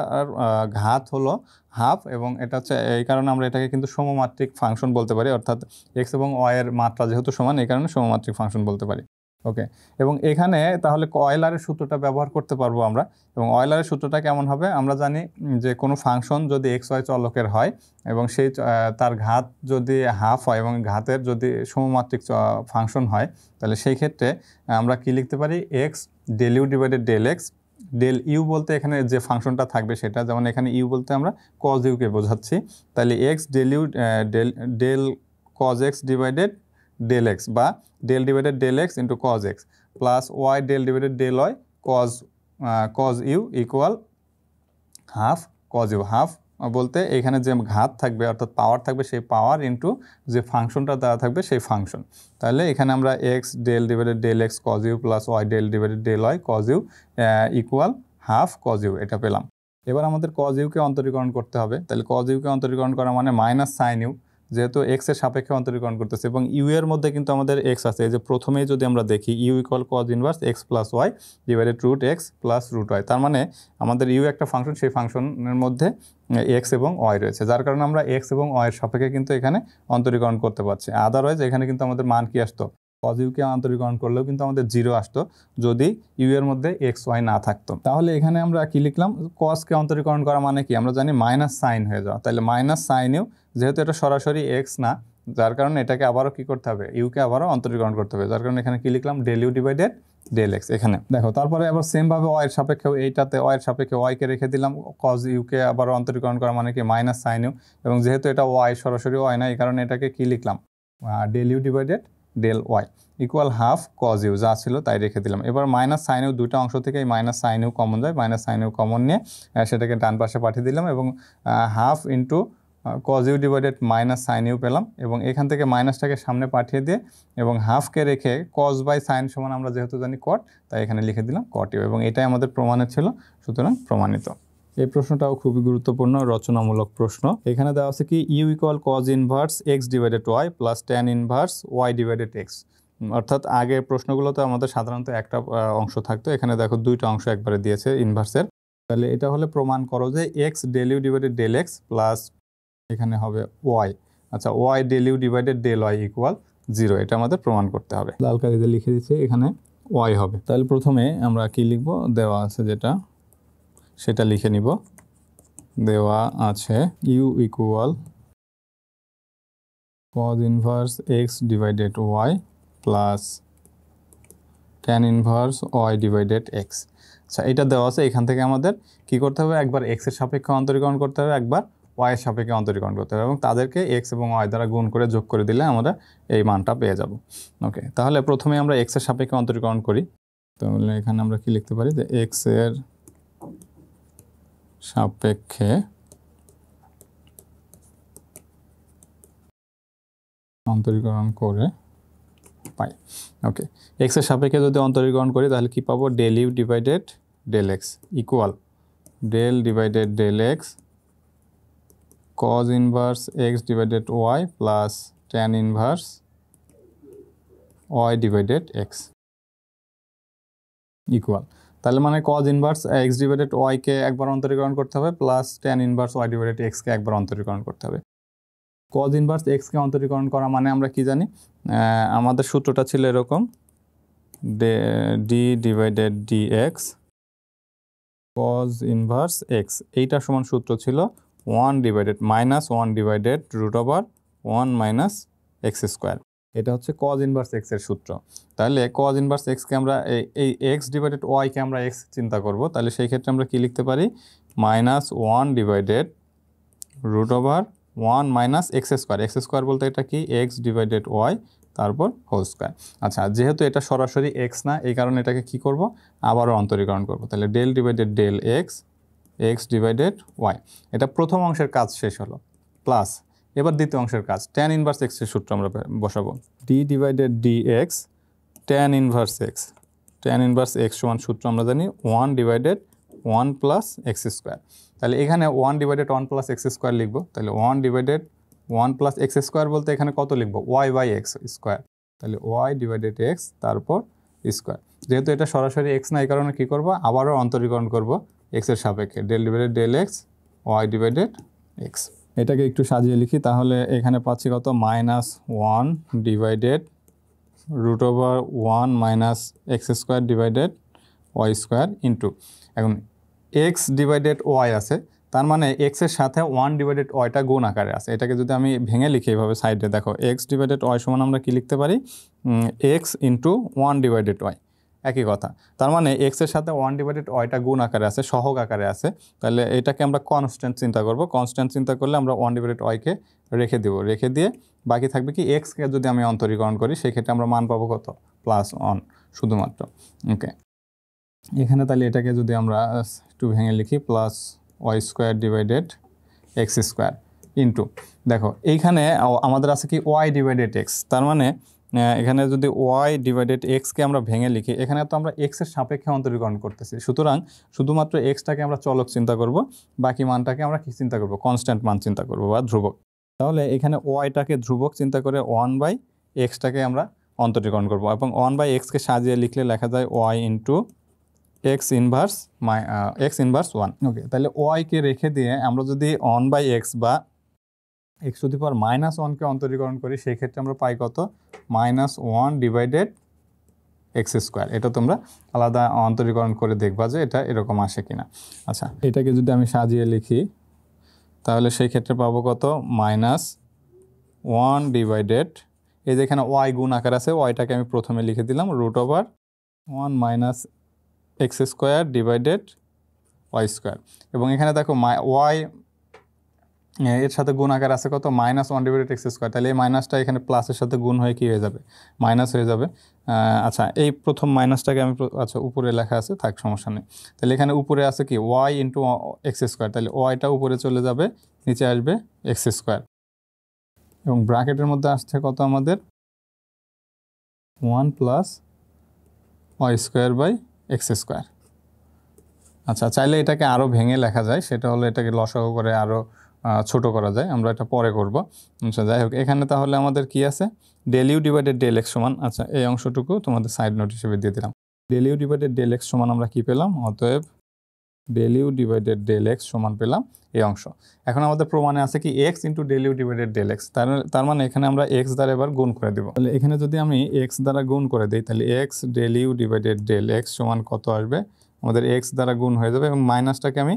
ঘাত হলো হাফ, এবং এটা হচ্ছে এই কারণে আমরা এটাকে কিন্তু সমমাত্রিক ফাংশন বলতে পারি, অর্থাৎ এক্স এবং ওয়াই এর মাত্রা যেহেতু সমান এই কারণে সমমাত্রিক ফাংশন বলতে পারি। ওকে, এবং এখানে তাহলে অয়েলারের সূত্রটা ব্যবহার করতে পারবো আমরা, এবং অয়েলারের সূত্রটা কেমন হবে, আমরা জানি যে কোনো ফাংশন যদি এক্স ওয়াই চলকের হয় এবং সেই তার ঘাত যদি হাফ হয় এবং ঘাতের যদি সমমাত্রিক ফাংশন হয়, তাহলে সেই ক্ষেত্রে আমরা কি লিখতে পারি, x del u divided del x, del u বলতে এখানে যে ফাংশনটা থাকবে সেটা, যেমন এখানে ইউ বলতে আমরা কজ ইউকে বোঝাচ্ছি, তাহলে x del u del cos x divided del x, বা del divided del x into cos x plus y del divided del y cos u equal half cos u. Half বলতে এখানে যে ঘাত থাকবে অর্থাৎ পাওয়ার থাকবে সেই পাওয়ার ইন্টু যে ফাংশনটা দেওয়া থাকবে সেই ফাংশন। তাহলে এখানে আমরা x del divided del x cos u plus y del divided del y cos u equal half cos u, এটা পেলাম। এবার আমাদের কজ ইউকে অন্তরীকরণ করতে হবে, তাহলে কজ ইউকে অন্তরীকরণ করা মানে মাইনাস সাইন ইউ, যেহেতু এক্স এর সাপেক্ষে অন্তরীকরণ করতেছে, এবং ইউ এর মধ্যে কিন্তু আমাদের এক্স আছে, এই যে প্রথমেই যদি আমরা দেখি u equal cos inverse x plus y divided root x plus root y, তার মানে আমাদের ইউ একটা ফাংশন, সেই ফাংশনের মধ্যে এক্স এবং ওয়াই রয়েছে, যার কারণে আমরা এক্স এবং ওয়াই এর সাপেক্ষে কিন্তু এখানে অন্তরীকরণ করতে পারছি। আদারওয়াইজ এখানে কিন্তু আমাদের মান কি আসতো, কজ ইউকে অন্তরীকরণ করলেও কিন্তু আমাদের জিরো আসতো যদি ইউ এর মধ্যে এক্স ওয়াই না থাকতো। তাহলে এখানে আমরা কি লিখলাম, কজকে অন্তরীকরণ করা মানে কি, আমরা জানি মাইনাস সাইন হয়ে যাওয়া, তাহলে মাইনাস সাইন ইউ, যেহেতু এটা সরাসরি এক্স না, যার কারণে এটাকে আবারও কি করতে হবে, ইউকে আবারও অন্তরীকরণ করতে হবে, যার কারণে এখানে কি লিখলাম, del u divided del x. এখানে দেখো তারপরে আবার সেমভাবে ওয়াইয়ের সাপেক্ষে, এইটাতে ওয়াইয়ের সাপেক্ষে ওয়াইকে রেখে দিলাম, কজ ইউকে আবারও অন্তরীকরণ করা মানে কি মাইনাস সাইন ইউ, এবং যেহেতু এটা ওয়াই সরাসরি ওয়াই না এই কারণে এটাকে কি লিখলাম, del u divided del y equal half cos u যা ছিল তাই রেখে দিলাম। এবার মাইনাস সাইন ইউ দুটো অংশ থেকে এই মাইনাস সাইন ইউ কমন যায়, মাইনাস সাইন ইউ কমন নিয়ে সেটাকে ডান পাশে পাঠিয়ে দিলাম এবং half into cos u divided minus sine u পেলাম এবং এখান থেকে মাইনাসটাকে সামনে পাঠিয়ে দিয়ে এবং হাফকে রেখে কজ বাই সাইন সমান আমরা যেহেতু জানি কট, তাই এখানে লিখে দিলাম কট ইউ এবং এটাই আমাদের প্রমাণের ছিল, সুতরাং প্রমাণিত। এই প্রশ্নটাও খুবই গুরুত্বপূর্ণ রচনামূলক প্রশ্ন। এখানে দেওয়া আছে কি u equal cos inverse x divided y plus tan inverse y divided x. অর্থাৎ আগের প্রশ্নগুলোতে আমাদের সাধারণত একটা অংশ থাকতো, এখানে দেখো দুইটা অংশ একবারে দিয়েছে ইনভার্সের। তাহলে এটা হলে প্রমাণ করো যে x del u divided del x plus এখানে হবে ওয়াই, আচ্ছা y del u divided del y equal 0, এটা আমাদের প্রমাণ করতে হবে। লাল কালিতে লিখে দিচ্ছি এখানে ওয়াই হবে। তাহলে প্রথমে আমরা কি লিখব, দেওয়া আছে যেটা সেটা লিখে নিব। দেওয়া আছে u equal cos inverse x divided y plus tan inverse y divided x. আচ্ছা এটা দেওয়া আছে, এখান থেকে আমাদের কি করতে হবে, একবার এক্সের সাপেক্ষে অন্তরীকরণ করতে হবে, একবার ওয়াইয়ের সাপেক্ষে অন্তরীকরণ করতে হবে এবং তাদেরকে এক্স এবং ওয়াই দ্বারা গুণ করে যোগ করে দিলে আমরা এই মানটা পেয়ে যাব। ওকে, তাহলে প্রথমে আমরা এক্সের সাপেক্ষে অন্তরীকরণ করি। তাহলে এখানে আমরা কি লিখতে পারি যে এক্সের সাপেক্ষে অন্তরীকরণ করে পাই। ওকে, এক্সের সাপেক্ষে যদি অন্তরীকরণ করি তাহলে কি পাবো, del u divided del x equal del divided del x cos inverse x divided y plus tan inverse y divided x equal, তাহলে মানে cos inverse x divided y কে একবার অন্তরীকরণ করতে হবে plus tan inverse y divided x কে একবার অন্তরীকরণ করতে হবে। cos inverse x কে অন্তরীকরণ করা মানে আমরা কি জানি, আমাদের সূত্রটা ছিল এরকম d divided dx cos inverse x, এইটা সমান সূত্র ছিল 1 divided minus 1 divided root over 1 minus x square. এটা হচ্ছে কজ ইনভার্স এক্স এর সূত্র। তাহলে কজ ইনভার্স এক্সকে আমরা এই এক্স ডিভাইডেড ওয়াইকে আমরা এক্স চিন্তা করব, তাহলে সেই ক্ষেত্রে আমরা কি লিখতে পারি, minus 1 divided root over 1 minus x square. X square বলতে এটা কি, এক্স ডিভাইডেড ওয়াই তারপর হোল স্কোয়ার। আচ্ছা যেহেতু এটা সরাসরি এক্স না, এই কারণে এটাকে কি করব, আবারও অন্তরীকরণ করব। তাহলে del divided del x x divided y, এটা প্রথম অংশের কাজ শেষ হলো, প্লাস এবার দ্বিতীয় অংশের কাজ ট্যান ইনভার্স এক্সের সূত্র আমরা বসাবো, D divided D x tan inverse x. Tan inverse x সমান সূত্র আমরা জানি 1 ডিভাইডেড 1 প্লাস এক্স স্কোয়ার। তাহলে এখানে 1 ডিভাইডেড 1 প্লাস এক্স স্কোয়ার লিখবো। তাহলে 1 ডিভাইডেড 1 প্লাস এক্স স্কোয়ার বলতে এখানে কত লিখবো, ওয়াই বাই এক্স স্কোয়ার। তাহলে ওয়াই ডিভাইডেড এক্স তারপর স্কোয়ার। যেহেতু এটা সরাসরি এক্স না, এই কারণে কী করবো, আবারও অন্তরীকরণ করবো এক্সের সাপেক্ষে, del divided del x y divided x. এটাকে একটু সাজিয়ে লিখি, তাহলে এখানে পাচ্ছি কত, minus 1 divided root over 1 minus x square divided y square into, এখন এক্স ডিভাইডেড ওয়াই আছে, তার মানে এক্সের সাথে 1 ডিভাইডেড ওয়াইটা গুণ আকারে আছে। এটাকে যদি আমি ভেঙে লিখি এইভাবে সাইডে, দেখো এক্স ডিভাইডেড ওয়াই সমান আমরা কি লিখতে পারি, এক্স ইন্টু 1 ডিভাইডেড ওয়াই, একই কথা। তার মানে এক্সের সাথে 1 ডিভাইডেড ওয়াইটা গুণ আকারে আছে, সহগ আকারে আছে। তাহলে এটাকে আমরা কনস্ট্যান্ট চিন্তা করব। কনস্ট্যান্ট চিন্তা করলে আমরা 1 ডিভাইডেড ওয়াইকে রেখে দেবো, রেখে দিয়ে বাকি থাকবে কি, এক্সকে যদি আমি অন্তরীকরণ করি সেই ক্ষেত্রে আমরা মান পাবো কত, +1 শুধুমাত্র। ওকে, এখানে তাহলে এটাকে যদি আমরা একটু ভেঙে লিখি, plus y square divided x square into, দেখো এইখানে আমাদের আছে কি ওয়াই ডিভাইডেড এক্স, তার মানে এখানে যদি ওয়াই ডিভাইডেড এক্সকে আমরা ভেঙে লিখি, এখানে তো আমরা এক্সের সাপেক্ষে অন্তরীকরণ করতেছি, সুতরাং শুধুমাত্র এক্সটাকে আমরা চলক চিন্তা করব, বাকি মানটাকে আমরা কি চিন্তা করব, কনস্ট্যান্ট মান চিন্তা করব বা ধ্রুবক। তাহলে এখানে ওয়াইটাকে ধ্রুবক চিন্তা করে 1 বাই এক্সটাকে আমরা অন্তরীকরণ করব এবং 1 বাই এক্সকে সাজিয়ে লিখলে লেখা যায় y into x inverse x inverse 1। Okay, তাহলে ওয়াইকে রেখে দিয়ে আমরা যদি 1 বাই এক্স বা এক্স টু দি পাওয়ার -1কে অন্তরীকরণ করি, সেই ক্ষেত্রে আমরা পাই কত, -1 ডিভাইডেড এক্স স্কোয়ার। এটা তোমরা আলাদা অন্তরীকরণ করে দেখবা যে এটা এরকম আসে কিনা। আচ্ছা, এটাকে যদি আমি সাজিয়ে লিখি তাহলে সেই ক্ষেত্রে পাবো কত, -1 ডিভাইডেড, এই যে এখানে ওয়াই গুণ আকার আছে, ওয়াইটাকে আমি প্রথমে লিখে দিলাম root over 1 minus x square divided y square. এবং এখানে দেখো ওয়াই এর সাথে গুণ আকার আছে কত -1 ডিভাইডেড এক্স স্কোয়ার, তাহলে এই মাইনাসটা এখানে প্লাসের সাথে গুণ হয়ে কী হয়ে যাবে মাইনাস হয়ে যাবে। আচ্ছা এই প্রথম মাইনাসটাকে আমি আচ্ছা উপরে লেখা আছে থাক সমস্যা নেই। তাহলে এখানে উপরে আছে কি ওয়াই ইন্টু এক্স স্কোয়ার, তাহলে ওয়াইটা উপরে চলে যাবে নিচে আসবে এক্স স্কোয়ার এবং ব্র্যাকেটের মধ্যে আসছে কত আমাদের 1 plus y square by x square. আচ্ছা চাইলে এটাকে আরও ভেঙে লেখা যায়, সেটা হলো এটাকে লসাগু করে আরও ছোট করা যায়, আমরা এটা পরে করব। আচ্ছা যাই হোক এখানে তাহলে আমাদের কি আছে del u divided del x সমান, আচ্ছা এই অংশটুকু তোমাদের সাইড নোট হিসেবে দিয়ে দিলাম। Del u divided del x সমান আমরা কি পেলাম, অতএব del u divided del x সমান পেলাম এই অংশ। এখন আমাদের প্রমাণে আছে কি x into del u divided del x, তার মানে এখানে আমরা এক্স দ্বারা এবার গুণ করে দেবো। তাহলে এখানে যদি আমি এক্স দ্বারা গুণ করে দিই তাহলে x del u divided del x সমান কত আসবে, আমাদের এক্স দ্বারা গুণ হয়ে যাবে এবং মাইনাসটাকে আমি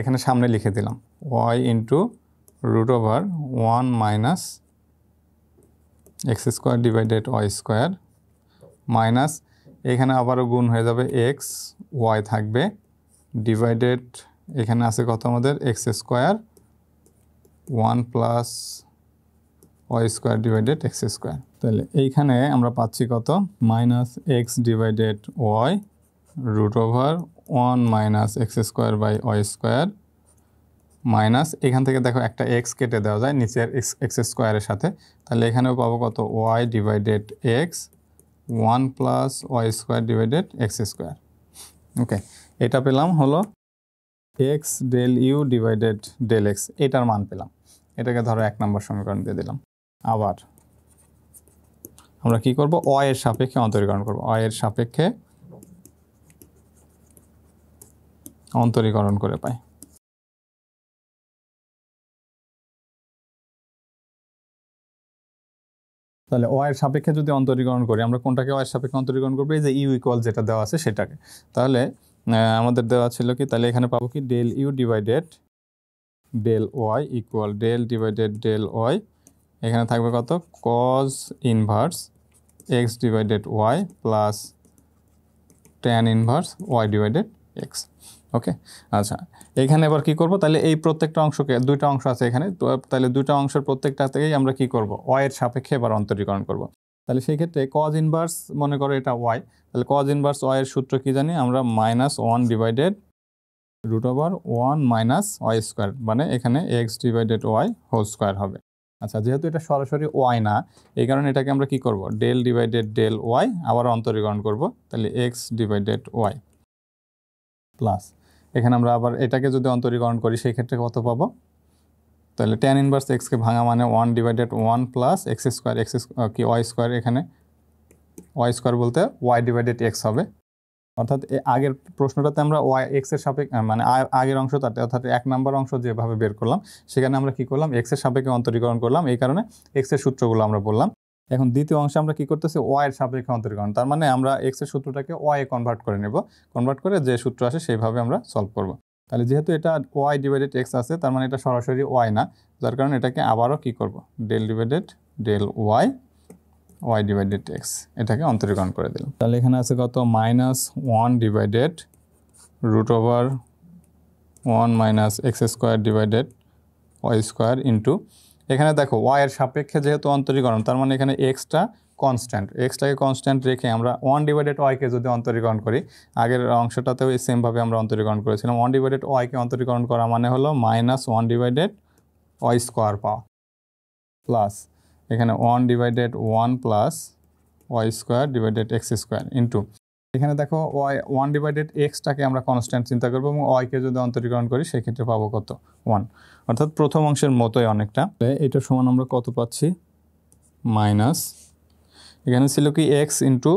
এখানে সামনে লিখে দিলাম y into root over 1 minus x square divided y square minus এখানে আবারও গুণ হয়ে যাবে এক্স ওয়াই থাকবে ডিভাইডেড এখানে আছে কত আমাদের x square 1 plus y square divided x square. তাহলে এইখানে আমরা পাচ্ছি কত minus x divided y root over 1 minus x square by y square minus এখান থেকে দেখো একটা এক্স কেটে দেওয়া যায় নিচের এক্স স্কোয়ারের সাথে, তাহলে এখানেও পাবো কত y divided x 1 plus y square divided x square. Okay এটা পেলাম হলো x del u divided del x, এটার মান পেলাম। এটাকে ধরো 1 নম্বর সমীকরণ দিয়ে দিলাম। আবার আমরা কি করব ওয়াই এর সাপেক্ষে অন্তরীকরণ করব, ওয়াই এর সাপেক্ষে অন্তরীকরণ করে পাই। তাহলে ওয়াই এর সাপেক্ষে যদি অন্তরীকরণ করি আমরা কোনটাকে ওয়াই এর সাপেক্ষে অন্তরীকরণ করবো, এই যে ইউ ইকুয়াল যেটা দেওয়া আছে সেটাকে। তাহলে আমাদের দেওয়া ছিল কি, তাহলে এখানে পাবো কি del u divided del y equal del divided del y, এখানে থাকবে কত cos inverse x divided y plus tan inverse y divided x. Okay আচ্ছা এখানে এবার কি করব, তাহলে এই প্রত্যেকটা অংশকে দুইটা অংশ আছে এখানে, তাহলে দুইটা অংশের প্রত্যেকটা থেকেই আমরা কি করব ওয়াই এর সাপেক্ষে এবার অন্তরীকরণ করব। তাহলে সেই ক্ষেত্রে কজ ইনভার্স মনে করো এটা ওয়াই, তাহলে কজ ইনভার্স ওয়াই এর সূত্র কি জানি আমরা -1 divided root over 1 minus y square, মানে এখানে x divided y whole square হবে। আচ্ছা যেহেতু এটা সরাসরি ওয়াই না এই কারণে এটাকে আমরা কি করব ডেল ডিভাইডেড ডেল ওয়াই আবার অন্তরীকরণ করব, তাহলে এক্স ডিভাইডেড ওয়াই প্লাস এখানে আমরা আবার এটাকে যদি অন্তরীকরণ করি সেই ক্ষেত্রে কত পাবো, তাহলে ট্যান ইনভার্স এক্সকে ভাঙা মানে 1 divided 1 plus x square, x কি ওয়াই স্কোয়ার, এখানে ওয়াই স্কোয়ার বলতে ওয়াই ডিভাইডেড এক্স হবে। অর্থাৎ আগের প্রশ্নটাতে আমরা ওয়াই এক্সের সাপেক্ষে মানে আগের অংশটাতে অর্থাৎ 1 নম্বর অংশ যেভাবে বের করলাম সেখানে আমরা কি করলাম এক্সের সাপেক্ষে অন্তরীকরণ করলাম, এই কারণে এক্সের সূত্রগুলো আমরা বললাম। এখন দ্বিতীয় অংশে আমরা কি করতেছি ওয়াই এর সাপেক্ষে অন্তরীকরণ, তার মানে আমরা এক্সের সূত্রটাকে ওয়াই এ কনভার্ট করে নেব, কনভার্ট করে যে সূত্র আসে সেইভাবে আমরা সলভ করব। তাহলে যেহেতু এটা ওয়াই ডিভাইডেড এক্স আছে তার মানে এটা সরাসরি ওয়াই না, যার কারণে এটাকে আবারও কি করব del divided del y y divided x এটাকে অন্তরীকরণ করে দিলাম। তাহলে এখানে আছে কত -1 divided root over 1 minus x square divided y square into এখানে দেখো ওয়াই এর সাপেক্ষে যেহেতু অন্তরীকরণ তার মানে এখানে এক্সটা কনস্ট্যান্ট, এক্সটাকে কনস্ট্যান্ট রেখে আমরা 1 ডিভাইডেড ওয়াইকে যদি অন্তরীকরণ করি, আগের অংশটাতেও এই সেমভাবে আমরা অন্তরীকরণ করেছিলাম, 1 ডিভাইডেড ওয়াইকে অন্তরীকরণ করা মানে হলো -1 ডিভাইডেড ওয়াই স্কোয়ার পাওয়া প্লাস এখানে 1 divided 1 plus y square divided x square into এখানে দেখো ওয়াই 1 ডিভাইডেড এক্সটাকে আমরা কনস্ট্যান্ট চিন্তা করবো এবং ওয়াইকে যদি অন্তরীকরণ করি সেক্ষেত্রে পাবো কত 1, অর্থাৎ প্রথম অংশের মতোই অনেকটা। এটা সমান আমরা কত পাচ্ছি মাইনাস এখানে ছিল কি x into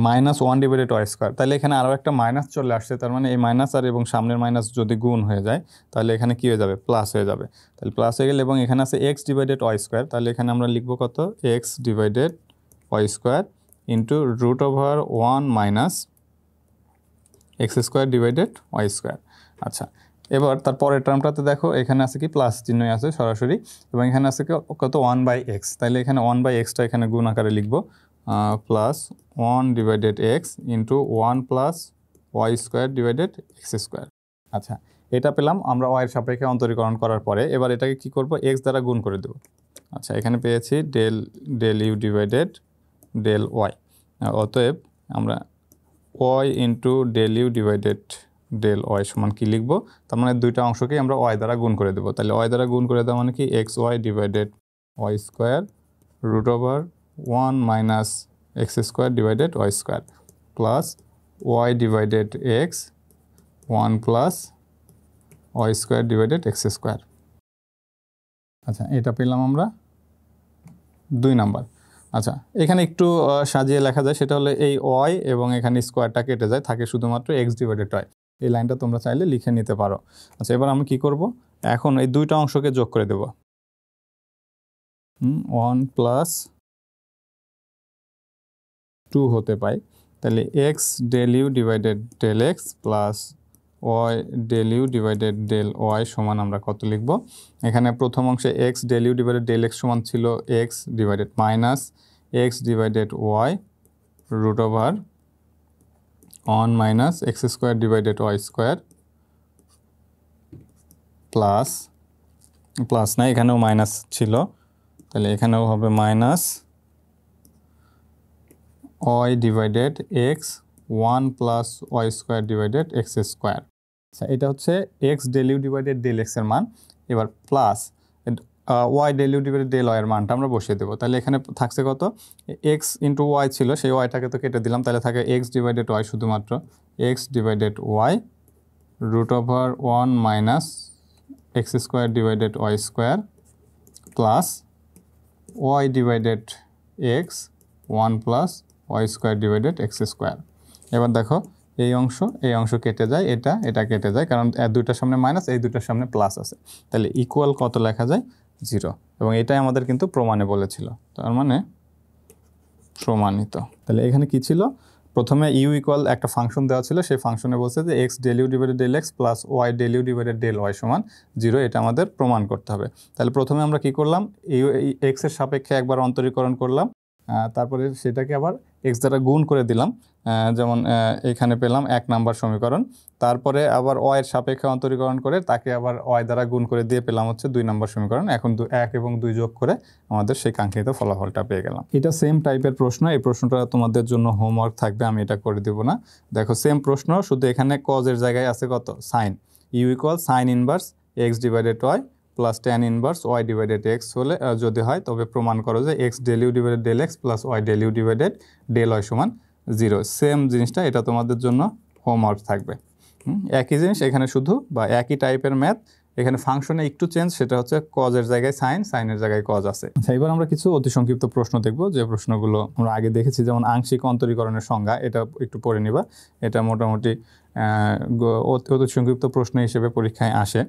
-1 divided y square, তাহলে এখানে আরও একটা মাইনাস চলে আসছে, তার মানে এই মাইনাস আর এবং সামনের মাইনাস যদি গুণ হয়ে যায় তাহলে এখানে কী হয়ে যাবে প্লাস হয়ে যাবে, তাহলে প্লাস হয়ে গেলে এবং এখানে আছে এক্স ডিভাইডেড ওয়াই স্কোয়ার, তাহলে এখানে আমরা লিখবো কত x divided y square into root over 1 minus x square divided y square. আচ্ছা এবার তার পরের টার্মটাতে দেখো এখানে আছে কি প্লাস চিহ্নই আছে সরাসরি এবং এখানে আছে কি কত 1/x, তাহলে এখানে 1/xটা এখানে গুণ আকারে লিখবো plus 1 divided x into 1 plus y square divided x square. আচ্ছা এটা পেলাম আমরা y এর সাপেক্ষে অন্তরীকরণ করার পরে। এবার এটাকে কি করব, x দ্বারা গুণ করে দেব। আচ্ছা, এখানে পেয়েছি del u divided del y। অতএব আমরা y into del u divided del y সমান কি লিখব, তার মানে দুইটা অংশকে আমরা y দ্বারা গুণ করে দেবো। তাহলে y দ্বারা গুণ করে দেওয়া মানে কি x y divided y square root over 1 minus x square divided y square plus y divided x 1 plus y square divided x square. আচ্ছা, এটা পেলাম আমরা 2 নাম্বার। আচ্ছা, এখানে একটু সাজিয়ে লেখা যায়, সেটা হলো এই ওয়াই এবং এখানে স্কোয়ারটা কেটে যায়, থাকে শুধুমাত্র এক্স ডিভাইডেড ওয়াই। এই লাইনটা তোমরা চাইলে লিখে নিতে পারো। আচ্ছা, এবার আমি কি করব, এখন এই দুইটা অংশকে যোগ করে দেব। 1 প্লাস 2 হতে পাই। তাহলে x del u divided del x plus y del u divided del y সমান আমরা কত লিখব, এখানে প্রথম অংশে x del u divided del x সমান ছিল x divided minus x divided y root over 1 minus x square divided y square plus না, এখানেও মাইনাস ছিল, তাহলে এখানেও হবে minus y divided x 1 plus y square divided x square. আচ্ছা, এটা হচ্ছে x del u divided del এক্সের মান। এবার plus y del u divided del ওয়াইয়ের মানটা আমরা বসিয়ে দেবো। তাহলে এখানে থাকছে কত, এক্স ইন্টু ওয়াই ছিল, সেই ওয়াইটাকে তো কেটে দিলাম, তাহলে থাকে এক্স ডিভাইডেড ওয়াই, শুধুমাত্র x divided y root over 1 minus x square divided y square plus y divided x 1 plus y square divided x square. এবার দেখো এই অংশ কেটে যায়, এটা কেটে যায়, কারণ দুইটার সামনে মাইনাস, এই দুইটার সামনে প্লাস আছে। তাহলে ইকুয়াল কত লেখা যায়, 0। এবং এটাই আমাদের কিন্তু প্রমাণে বলেছিল, তার মানে প্রমাণিত। তাহলে এখানে কি ছিল, প্রথমে ইউ ইকুয়াল একটা ফাংশন দেওয়া ছিল, সেই ফাংশনে বলছে যে x del u divided del x plus y del u divided del y সমান 0। এটা আমাদের প্রমাণ করতে হবে। তাহলে প্রথমে আমরা কি করলাম, এক্সের সাপেক্ষে একবার অন্তরীকরণ করলাম, তারপরে সেটাকে আবার এক্স দ্বারা গুণ করে দিলাম, যেমন এখানে পেলাম 1 নাম্বার সমীকরণ। তারপরে আবার ওয়াইয়ের সাপেক্ষে অন্তরীকরণ করে তাকে আবার ওয়াই দ্বারা গুণ করে দিয়ে পেলাম হচ্ছে 2 নাম্বার সমীকরণ। এখন 1 এবং 2 যোগ করে আমাদের সেই কাঙ্ক্ষিত ফলাফলটা পেয়ে গেলাম। এটা সেম টাইপের প্রশ্ন, এই প্রশ্নটা তোমাদের জন্য হোমওয়ার্ক থাকবে, আমি এটা করে দেবো না। দেখো সেম প্রশ্ন, শুধু এখানে কজের জায়গায় আছে কত, sine. U equal sine inverse x divided y plus tan inverse y divided x হলে যদি হয় তবে প্রমাণ করো যে x del u divided del x plus y del u divided del y সমান 0। সেম জিনিসটা, এটা তোমাদের জন্য হোমওয়ার্ক থাকবে। একই জিনিস এখানে শুধু, বা একই টাইপের ম্যাথ, এখানে ফাংশনে একটু চেঞ্জ, সেটা হচ্ছে কজের জায়গায় সাইন, সাইনের জায়গায় কজ আছে। আচ্ছা, এবার আমরা কিছু অতি সংক্ষিপ্ত প্রশ্ন দেখব, যে প্রশ্নগুলো আমরা আগে দেখেছি, যেমন আংশিক অন্তরীকরণের সংজ্ঞা, এটা একটু পড়ে নিবা। এটা মোটামুটি অতি সংক্ষিপ্ত প্রশ্ন হিসেবে পরীক্ষায় আসে।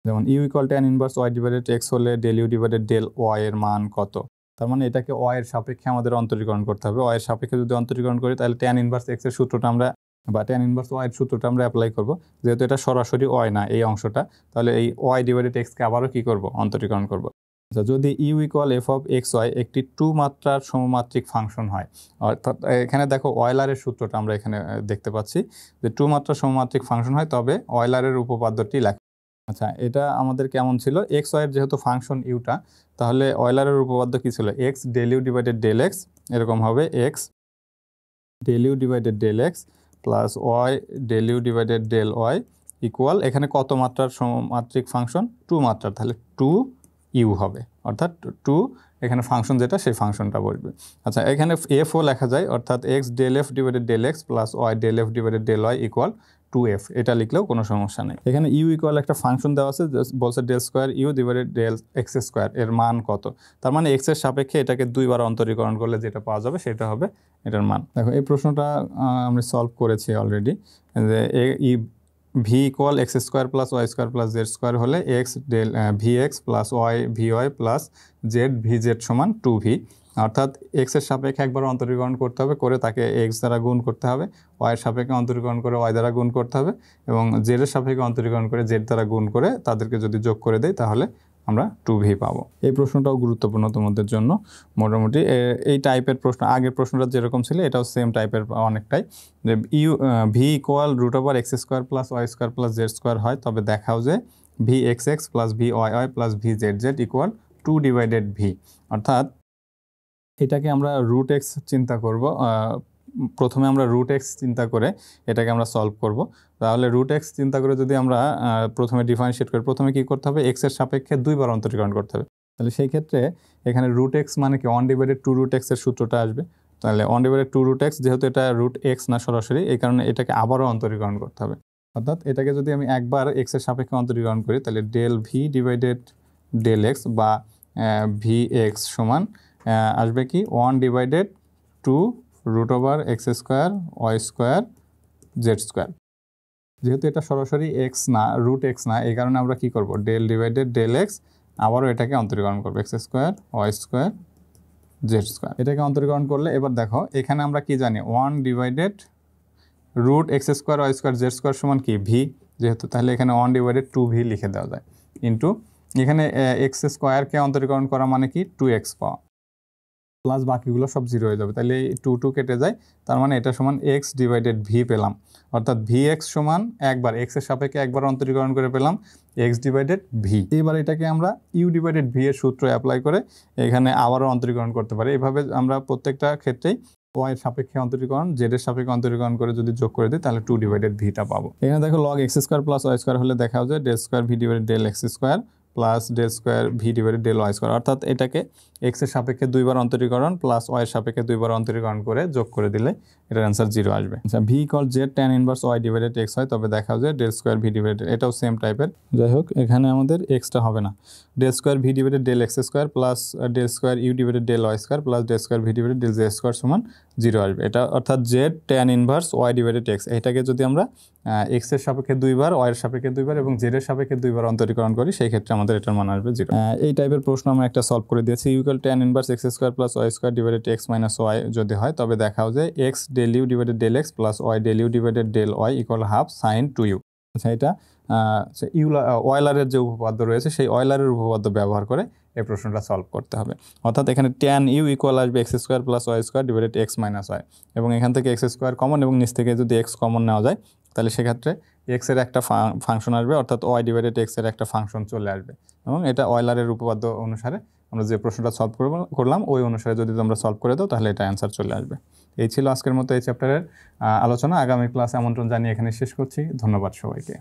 যেমন u equal tan inverse y divided x হলে del u divided del y এর মান কত। তার মানে এটাকে ওয়াই এর সাপেক্ষে আমাদের অন্তরীকরণ করতে হবে। ওয়াই এর সাপেক্ষে যদি অন্তরীকরণ করি তাহলে ট্যান ইনভার্স এক্স এর সূত্রটা আমরা, বা ট্যান ইনভার্স ওয়াই এর সূত্রটা আমরা অ্যাপ্লাই করব। যেহেতু এটা সরাসরি ওয়াই না এই অংশটা, তাহলে এই ওয়াই ডিভাইডেড এক্সকে আবারও কী করব, অন্তরীকরণ করব। আচ্ছা, যদি u equal f of x y একটি 2 মাত্রার সমমাত্রিক ফাংশন হয়, অর্থাৎ এখানে দেখো অয়লারের সূত্রটা আমরা এখানে দেখতে পাচ্ছি, যে 2 মাত্রার সমমাত্রিক ফাংশন হয় তবে অয়লারের উপপাদ্যটি লেখা। আচ্ছা, এটা আমাদের কেমন ছিল, এক্স ওয়াইয়ের যেহেতু ফাংশন ইউটা, তাহলে অয়লারের উপপাদ্য কী ছিল, x del u divided del x, এরকম হবে x del u divided del x plus y del u divided del y equal, এখানে কত মাত্রার সমমাত্রিক ফাংশন, 2 মাত্রার, তাহলে 2 ইউ হবে, অর্থাৎ 2 এখানে ফাংশন যেটা সেই ফাংশনটা বসবে। আচ্ছা, এখানে এফও লেখা যায়, অর্থাৎ x del f divided del x plus y del f divided del y equal 2f, এটা লিখলেও কোনো সমস্যা নেই। এখানে ইউ ইকুয়াল একটা ফাংশন দেওয়া আছে, বলছে del square u divided del x square, এর মান কত। তার মানে এক্সের সাপেক্ষে এটাকে 2 বার অন্তরীকরণ করলে যেটা পাওয়া যাবে সেটা হবে এটার মান। দেখো এই প্রশ্নটা আমরা সলভ করেছি অলরেডি, যে v equal x square plus y square plus z square হলে x del v x plus y v y plus z v z সমান 2v, অর্থাৎ এক্সের সাপেক্ষে একবার অন্তরীকরণ করতে হবে, করে তাকে এক্স দ্বারা গুণ করতে হবে, ওয়াইয়ের সাপেক্ষে অন্তরীকরণ করে ওয়াই দ্বারা গুণ করতে হবে, এবং জেডের সাপেক্ষে অন্তরীকরণ করে জেড দ্বারা গুণ করে তাদেরকে যদি যোগ করে দেয় তাহলে আমরা 2v পাবো। এই প্রশ্নটাও গুরুত্বপূর্ণ তোমাদের জন্য। মোটামুটি এই টাইপের প্রশ্ন, আগের প্রশ্নটা যেরকম ছিল এটাও সেম টাইপের অনেকটাই, যে v equal root over x square plus y square plus z square হয়, তবে দেখাও যে v x x plus v y y plus v z z equal 2 divided v. অর্থাৎ এটাকে আমরা রুট এক্স চিন্তা করব, প্রথমে আমরা রুট এক্স চিন্তা করে এটাকে আমরা সলভ করব। তাহলে রুট এক্স চিন্তা করে যদি আমরা প্রথমে ডিফারেন্সিয়েট করি, প্রথমে কি করতে হবে, এক্সের সাপেক্ষে 2 বার অন্তরীকরণ করতে হবে। তাহলে সেই ক্ষেত্রে এখানে রুট এক্স মানে কি 1 ডিভাইডেড 2 রুট এক্সের সূত্রটা আসবে। তাহলে 1 ডিভাইডেড 2 রুট এক্স, যেহেতু এটা রুট এক্স না সরাসরি, এই কারণে এটাকে আবারও অন্তরীকরণ করতে হবে। অর্থাৎ এটাকে যদি আমি একবার এক্সের সাপেক্ষে অন্তরীকরণ করি, তাহলে del v divided del x বা ভি এক্স সমান আসবে কি 1 divided 2 root over x square y square z square. যেহেতু এটা সরাসরি এক্স না, রুট এক্স না, এই কারণে আমরা কি করব, ডেল ডিভাইডেড ডেল এক্স, আবারও এটাকে অন্তরীকরণ করবো x square y square z square. এটাকে অন্তরীকরণ করলে এবার দেখো এখানে আমরা কি জানি, 1 divided root x square y square z square সমান কি ভি, যেহেতু তাহলে এখানে 1 ডিভাইডেড 2v লিখে দেওয়া যায়, ইন্টু এখানে এক্স স্কোয়ারকে অন্তরীকরণ করা মানে কি 2x পাওয়া, প্লাস বাকিগুলো সব 0 হয়ে যাবে, তাহলে এই 2 কেটে যায়, তার মানে এটা সমান x ডিভাইডেড v পেলাম। অর্থাৎ vx সমান একবার x এর সাপেক্ষে একবার অন্তরীকরণ করে পেলাম x ডিভাইডেড v। এবার এটাকে আমরা u ডিভাইডেড v এর সূত্র অ্যাপ্লাই করে এখানে আবারও অন্তরীকরণ করতে পারি। এভাবে আমরা প্রত্যেকটা ক্ষেত্রেই y এর সাপেক্ষে অন্তরীকরণ, z এর সাপেক্ষে অন্তরীকরণ করে যদি যোগ করে দিই তাহলে 2 ডিভাইডেড vটা পাবো। এখানে দেখো log x square plus y square হলে দেখা যায় del square v divided del x square plus del square v divided del y square. অর্থাৎ এটাকে x এর সাপেক্ষে 2 বার অন্তরীকরণ প্লাস y এর সাপেক্ষে 2 বার অন্তরীকরণ করে যোগ করে দিলে এটার অ্যান্সার 0 আসবে। আচ্ছা, v equal z tan inverse y divided x হয়, তবে দেখা যায় ডেল স্কোয়ার ভি ডিভাইডেড, এটাও সেম টাইপের। যাই হোক, এখানে আমাদের এক্সটা হবে না, del square v divided del x square plus del square u divided del y square plus del square v divided del z square সমান 0 আসবে। এটা অর্থাৎ z tan inverse y divided x, এটাকে যদি আমরা x এর সাপেক্ষে 2 বার, y এর সাপেক্ষে 2 বার এবং z এর সাপেক্ষে 2 বার অন্তরীকরণ করি, সেই ক্ষেত্রে আমাদের এটার মান আসবে 0। এই টাইপের প্রশ্ন আমরা একটা সলভ করে দিয়েছি। Equal tan inverse x square plus y square divided x minus y যদি হয়, তবে দেখাও যে x del u divided del x plus y del u divided del y equal half sine 2u। আচ্ছা, এটা অয়লারের যে উপপাদ্য রয়েছে সেই অয়লারের উপপাদ্য ব্যবহার করে এই প্রশ্নটা সলভ করতে হবে। অর্থাৎ এখানে tan ইউ ইকুয়াল আসবে x square plus y square divided x minus y, এবং এখান থেকে এক্স স্কোয়ার কমন এবং নিচ থেকে যদি এক্স কমন নেওয়া যায় তাহলে সেক্ষেত্রে এক্স এর একটা ফাংশন আসবে, অর্থাৎ ওয়াই ডিভাইডেড এক্স এর একটা ফাংশন চলে আসবে, এবং এটা অয়লারের উপপাদ্য অনুসারে আমরা যে প্রশ্নটা সলভ করলাম ওই অনুসারে যদি তোমরা সলভ করে দাও তাহলে এটা অ্যান্সার চলে আসবে। এই ছিল আজকের মতো এই চ্যাপ্টারের আলোচনা। আগামী ক্লাসে আমন্ত্রণ জানিয়ে এখানে শেষ করছি। ধন্যবাদ সবাইকে।